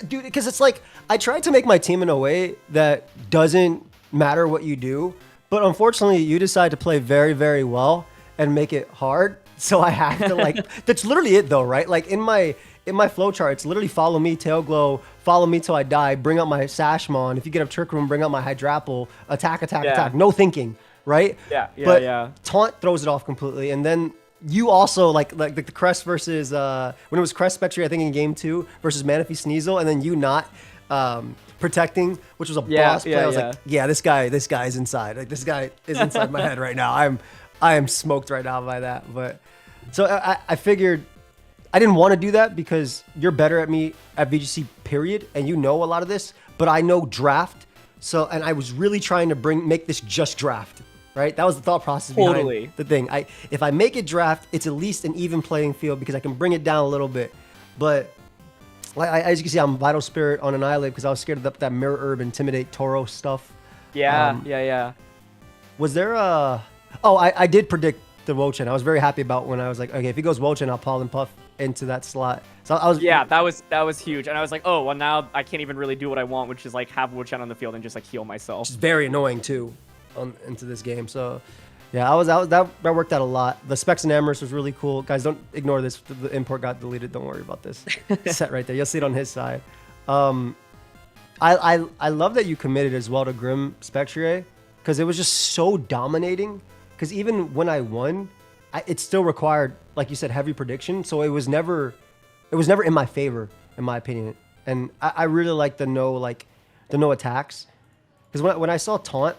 Dude, because it's like I tried to make my team in a way that doesn't matter what you do, but unfortunately, you decide to play very, very well and make it hard. So I have to like, that's literally it though, right? Like in my flowchart, it's literally follow me, Tail Glow, follow me till I die, bring out my Sashmon. If you get up Trick Room, bring out my Hydrapple, attack. No thinking, right? But Taunt throws it off completely. And then you also, like the Crest versus, when it was Crest Spectre, I think in game 2, versus Manaphy Sneasel, and then you not protecting, which was a boss play. I was like, yeah, this guy is inside. Like this guy is inside my head right now. I am smoked right now by that. But so I figured I didn't want to do that because you're better at me at VGC period, and you know a lot of this, but I know draft. So, and I was really trying to make this just draft, right? That was the thought process behind the thing. If I make it draft, it's at least an even playing field because I can bring it down a little bit. But like as you can see, I'm Vital Spirit on an island because I was scared of that Mirror Herb, Intimidate, Toro stuff. Yeah. Was there a... Oh, I did predict the Wochen. I was very happy about when I was like, okay, if he goes Wochen, I'll Paul and Puff into that slot. So I was... Yeah, that was huge. And I was like, oh, well, now I can't even really do what I want, which is like have Wochen on the field and just like heal myself. Which is very annoying too into this game. So yeah, that worked out a lot. The Specs and Amherst was really cool. Guys, don't ignore this. The import got deleted. Don't worry about this. Set right there. You'll see it on his side. I love that you committed as well to Grim Spectre because it was just so dominating. Because even when I won, it still required, like you said, heavy prediction. So it was never in my favor, in my opinion. And I really like the no attacks. Because when I saw taunt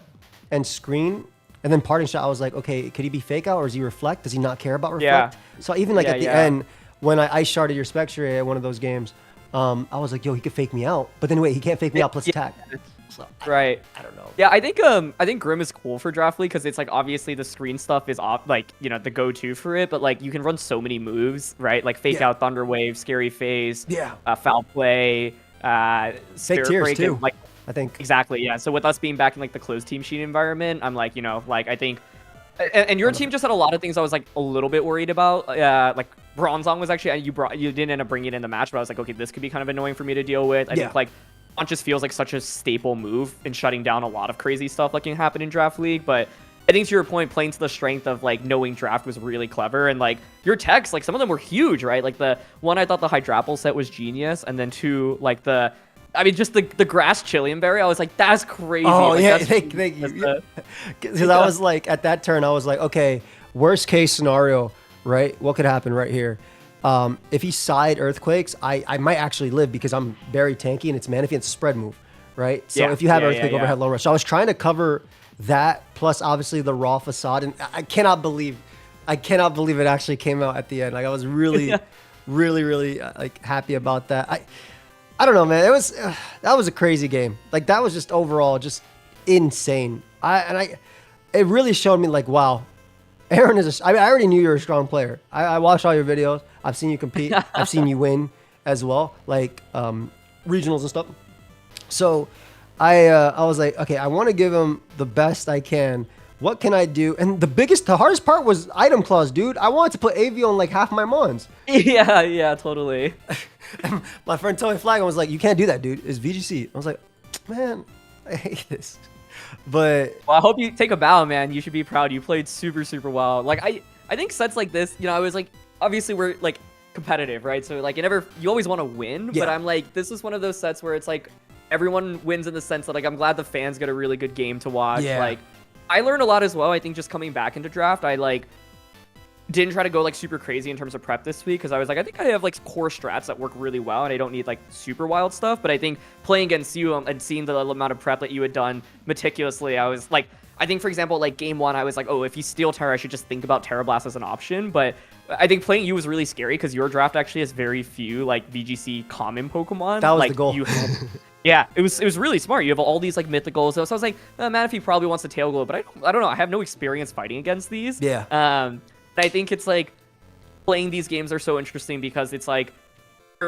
and screen and then parting shot, I was like, okay, could he be fake out or is he reflect? Does he not care about reflect? Yeah. So even at the end, when I ice sharded your Spectre at one of those games, I was like, yo, he could fake me out. But then wait, he can't fake me out plus attack. So, I don't know. Yeah, I think Grim is cool for Draft League because it's like obviously the screen stuff is the go-to for it, but like you can run so many moves, right? Like fake out, Thunder Wave, Scary Phase, Foul Play, fake tears too. Like I think exactly, yeah. So with us being back in like the closed team sheet environment, I'm like, I think, and your team just had a lot of things I was like a little bit worried about. Like Bronzong was actually you didn't end up bringing it in the match, but I was like, okay, this could be kind of annoying for me to deal with. I think like Taunt just feels like such a staple move in shutting down a lot of crazy stuff like can happen in Draft League. But I think to your point, playing to the strength of like knowing draft was really clever, and like your techs, like some of them were huge, right? Like the one I thought the Hydrapple set was genius, and then two, like just the grass Chilean berry, I was like, that's crazy. Oh like, yeah, thank you. Because I was like, at that turn, I was like, okay, worst case scenario, right? What could happen right here? If he side Earthquakes, I might actually live because I'm very tanky and it's Manaphy and it's a spread move, right? So if you have Earthquake overhead low rush, so I was trying to cover that plus obviously the raw facade, and I cannot believe it actually came out at the end. Like I was really, really like happy about that. I don't know, man. It was that was a crazy game. Like that was just overall just insane. It really showed me like, wow, Aaron is I already knew you were a strong player. I watched all your videos. I've seen you compete. I've seen you win as well, like regionals and stuff. So I was like, okay, I want to give him the best I can. What can I do? And the hardest part was item clause, dude. I wanted to put AV on like half my mons. Yeah, totally. My friend told me flag and was like, you can't do that, dude. It's VGC. I was like, man, I hate this. But well, I hope you take a bow, man. You should be proud. You played super, super well. Like I think sets like this, I was like, obviously we're like competitive, right? So like you always want to win, but I'm like, this is one of those sets where it's like everyone wins in the sense that like I'm glad the fans get a really good game to watch. Like I learned a lot as well. I think just coming back into draft, I like didn't try to go like super crazy in terms of prep this week because I was like, I think I have like core strats that work really well and I don't need like super wild stuff. But I think playing against you and seeing the amount of prep that you had done meticulously, I was like, I think for example, like game one, I was like, oh, if you steal Terra, I should just think about Terra Blast as an option. But I think playing you was really scary because your draft actually has very few like VGC common Pokemon. That was like, the goal. Yeah, it was really smart. You have all these like mythicals. So I was like, Manaphy probably wants to tail glow, but I don't know. I have no experience fighting against these. Yeah. I think it's like playing these games are so interesting because it's like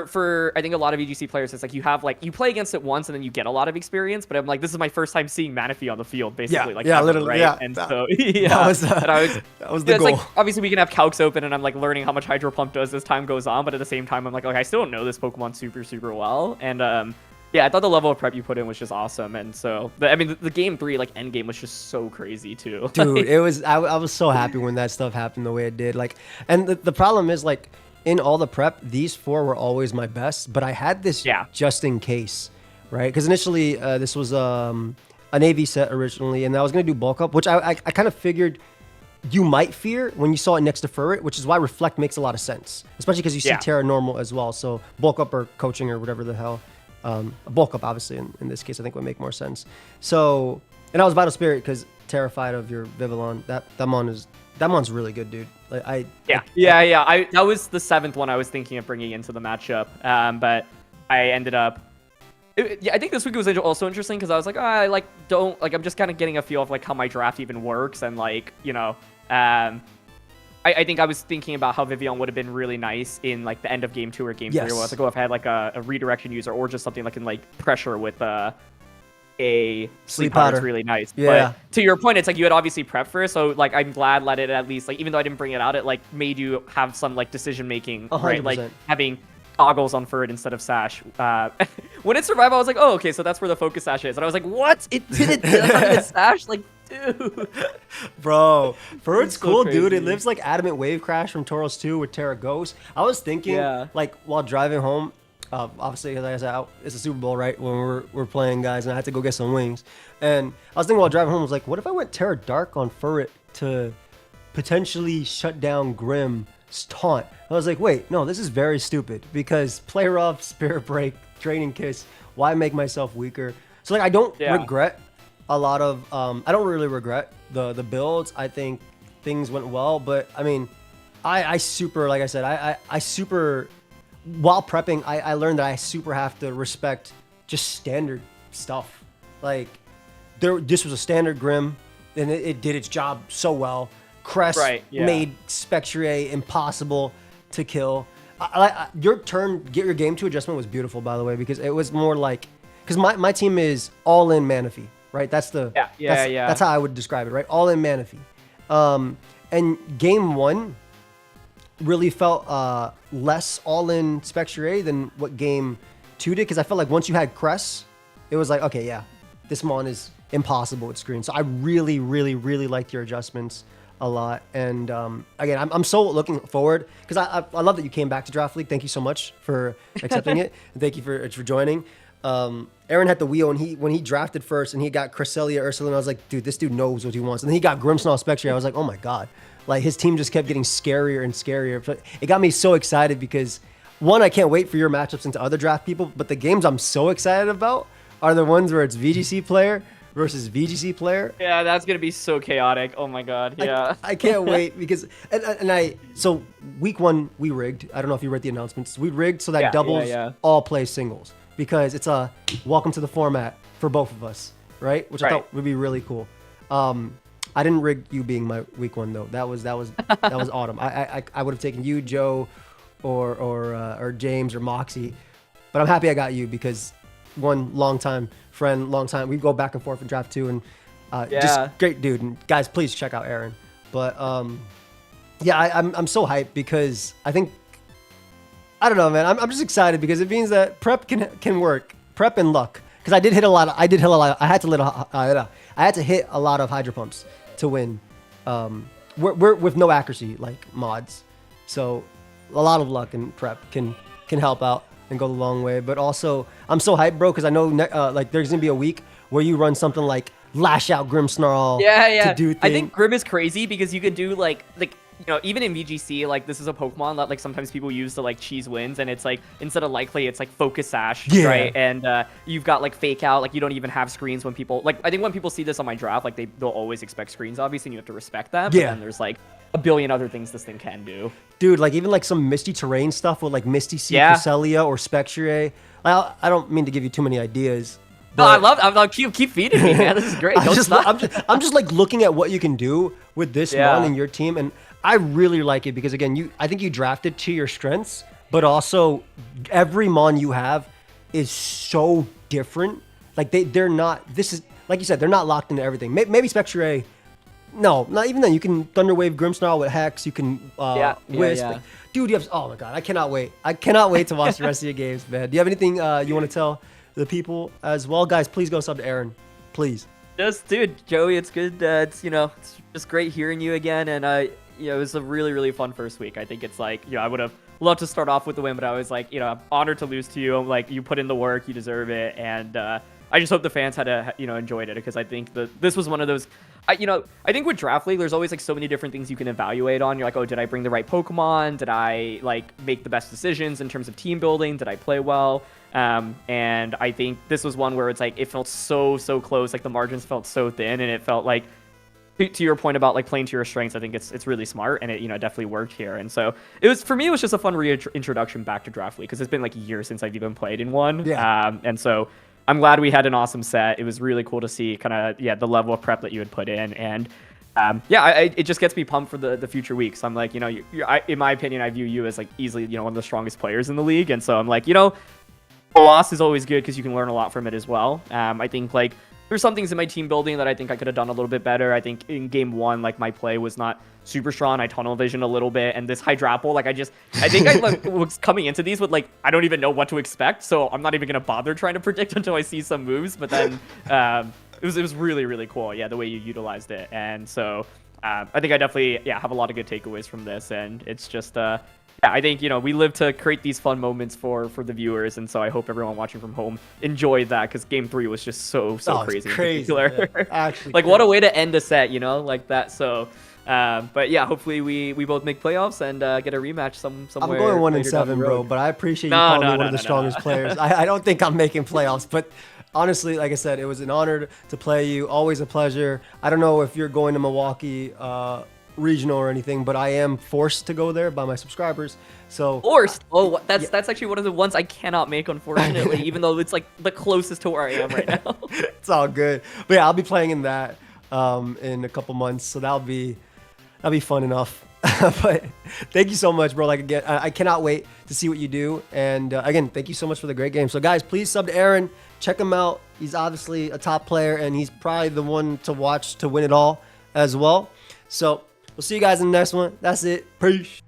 for I think a lot of VGC players, it's like you play against it once and then you get a lot of experience. But I'm like, this is my first time seeing Manaphy on the field, basically. Literally, right? Yeah. And that was the goal. Like, obviously, we can have calcs open, and I'm like learning how much Hydro Pump does as time goes on. But at the same time, I'm like, okay, I still don't know this Pokemon super, super well, and yeah, I thought the level of prep you put in was just awesome, and so the game 3 like end game was just so crazy too. Dude, it was I was so happy when that stuff happened the way it did. Like, and the problem is like in all the prep, these 4 were always my best, but I had this just in case, right? Because initially this was an AV set originally, and I was gonna do bulk up, which I kind of figured you might fear when you saw it next to Furret, which is why Reflect makes a lot of sense, especially because you see Terra normal as well. So bulk up or coaching or whatever the hell. Bulk up, obviously, in this case, I think would make more sense. So, and I was Vital Spirit because terrified of your Vivillon. That mon's really good, dude. Like Yeah. That was the 7th one I was thinking of bringing into the matchup. But I ended up. I think this week was also interesting because I was like, I'm just kind of getting a feel of like how my draft even works, and like, I think I was thinking about how Vivillon would have been really nice in like the end of game 2 or game 3, where I was like, if I had like a redirection user or just something like in like pressure with a sleep powder. It's really nice. Yeah. But to your point, it's like you had obviously prepped for it, so like I'm glad let it at least, like, even though I didn't bring it out, it like made you have some like decision making, right? Like having goggles on Furret instead of Sash. When it survived, I was like, oh, okay, so that's where the focus Sash is, and I was like, what? It didn't have a Sash? Like, dude. Bro, Furret's so cool, crazy. Dude. It lives like Adamant Wave Crash from Tauros 2 with Terra Ghost. I was thinking, like, while driving home, obviously, like I said, it's a Super Bowl, right? When we're playing, guys, and I had to go get some wings. And I was thinking while driving home, I was like, what if I went Terra Dark on Furret to potentially shut down Grim's taunt? I was like, wait, no, this is very stupid, because play rough, Spirit Break, Draining Kiss, why make myself weaker? So like, I don't regret a lot of, I don't really regret the builds. I think things went well, but I mean, I super, like I said, I super, while prepping, I learned that I super have to respect just standard stuff. Like, this was a standard Grim, and it did its job so well. Crest made Spectre impossible to kill. Your turn, get your game 2 adjustment was beautiful, by the way, because it was more like, because my team is all in Manaphy, right? That's that's how I would describe it, right? All in Manaphy. And game 1 really felt less all in Spectre than what game 2 did, because I felt like once you had Crest, it was like, okay, yeah, this mon is impossible with screen. So I really, really, really liked your adjustments a lot. And again, I'm so looking forward, because I love that you came back to Draft League. Thank you so much for accepting it. And thank you for joining. Aaron had the wheel, and when he drafted first and he got Cresselia, Ursulina, I was like, dude, this dude knows what he wants. And then he got Grimmsnarl Spectre. I was like, oh my God. Like, his team just kept getting scarier and scarier. But it got me so excited because, one, I can't wait for your matchups into other draft people, but the games I'm so excited about are the ones where it's VGC player versus VGC player. Yeah, that's going to be so chaotic. Oh my God, yeah. I can't wait because, so week 1, we rigged. I don't know if you read the announcements. We rigged so that doubles all play singles, because it's a welcome to the format for both of us, right? Which I thought would be really cool. I didn't rig you being my week 1 though. That was autumn. I would have taken you, Joe, or James or Moxie, but I'm happy I got you, because one, long time friend, we go back and forth in draft 2, and just great dude. And guys, please check out Aaron. But I'm so hyped, because I think, I don't know, man. I'm just excited because it means that prep can work. Prep and luck, because I had to hit a lot of Hydro Pumps to win. We're with no accuracy like mods, so a lot of luck and prep can help out and go the long way. But also, I'm so hyped, bro, because I know like there's gonna be a week where you run something like Lash Out Grimmsnarl. To do things. I think Grim is crazy because you could do like even in VGC, like, this is a Pokemon that like sometimes people use to like cheese wins, and it's like, instead of likely, it's like Focus Sash, right? And you've got like Fake Out, like you don't even have screens when people, like, I think when people see this on my draft, like they'll always expect screens, obviously, and you have to respect that. But then there's like a billion other things this thing can do. Dude, like even like some Misty Terrain stuff with like Misty Sea, Cresselia, or Spectre. I don't mean to give you too many ideas. No, I'll keep feeding me, man. This is great. I'm just like looking at what you can do with this mon in your team, and I really like it because, again, I think you drafted to your strengths, but also every mon you have is so different. Like they're not. This is, like you said, they're not locked into everything. Maybe Spectre. No, not even then. You can Thunderwave Grimmsnarl with Hex. You can Wisp. Like, dude, you have. Oh my God, I cannot wait. I cannot wait to watch the rest of your games, man. Do you have anything you want to tell the people as well, guys? Please go sub to Aaron, please. Just, dude, Joey, it's good. It's it's just great hearing you again, and it was a really, really fun first week. I think it's like, I would have loved to start off with the win, but I was like, I'm honored to lose to you. I'm like, you put in the work, you deserve it, and I just hope the fans had enjoyed it, because I think that this was one of those. I think with Draft League, there's always like so many different things you can evaluate on. You're like, oh, did I bring the right Pokemon? Did I like make the best decisions in terms of team building? Did I play well? And I think this was one where it's like, it felt so close. Like the margins felt so thin, and it felt like to your point about like playing to your strengths, I think it's really smart, and it definitely worked here. And so for me it was just a fun reintroduction back to Draft League, because it's been like a year since I've even played in one. Yeah. And so I'm glad we had an awesome set. It was really cool to see kind of the level of prep that you had put in, and it just gets me pumped for the future weeks. I'm like, in my opinion, I view you as like easily one of the strongest players in the league, and so I'm like, a loss is always good because you can learn a lot from it as well. I think like there's some things in my team building that I think I could have done a little bit better. I think in game 1, like my play was not super strong. I tunnel vision a little bit, and this Hydrapple, like I think I like, was coming into these with like I don't even know what to expect, so I'm not even gonna bother trying to predict until I see some moves. But then it was really, really cool, the way you utilized it. And so I think I definitely have a lot of good takeaways from this, and it's just I think we live to create these fun moments for the viewers, and so I hope everyone watching from home enjoyed that, because game 3 was just so crazy. Yeah, actually, like what a way to end a set, like that. So but yeah, hopefully we both make playoffs and get a rematch somewhere. I'm going 1-7, bro, but I appreciate you calling me one of the strongest players. I don't think I'm making playoffs, but honestly, like I said, it was an honor to play you. Always a pleasure. I don't know if you're going to Milwaukee regional or anything, but I am forced to go there by my subscribers. So forced. Oh, that's actually one of the ones I cannot make, unfortunately, even though it's like the closest to where I am right now. It's all good. But yeah, I'll be playing in that in a couple months, so that'll be fun enough. But thank you so much, bro. Like again, I cannot wait to see what you do. And again, thank you so much for the great game. So guys, please sub to Aaron. Check him out. He's obviously a top player, and he's probably the one to watch to win it all as well. So we'll see you guys in the next one. That's it. Peace.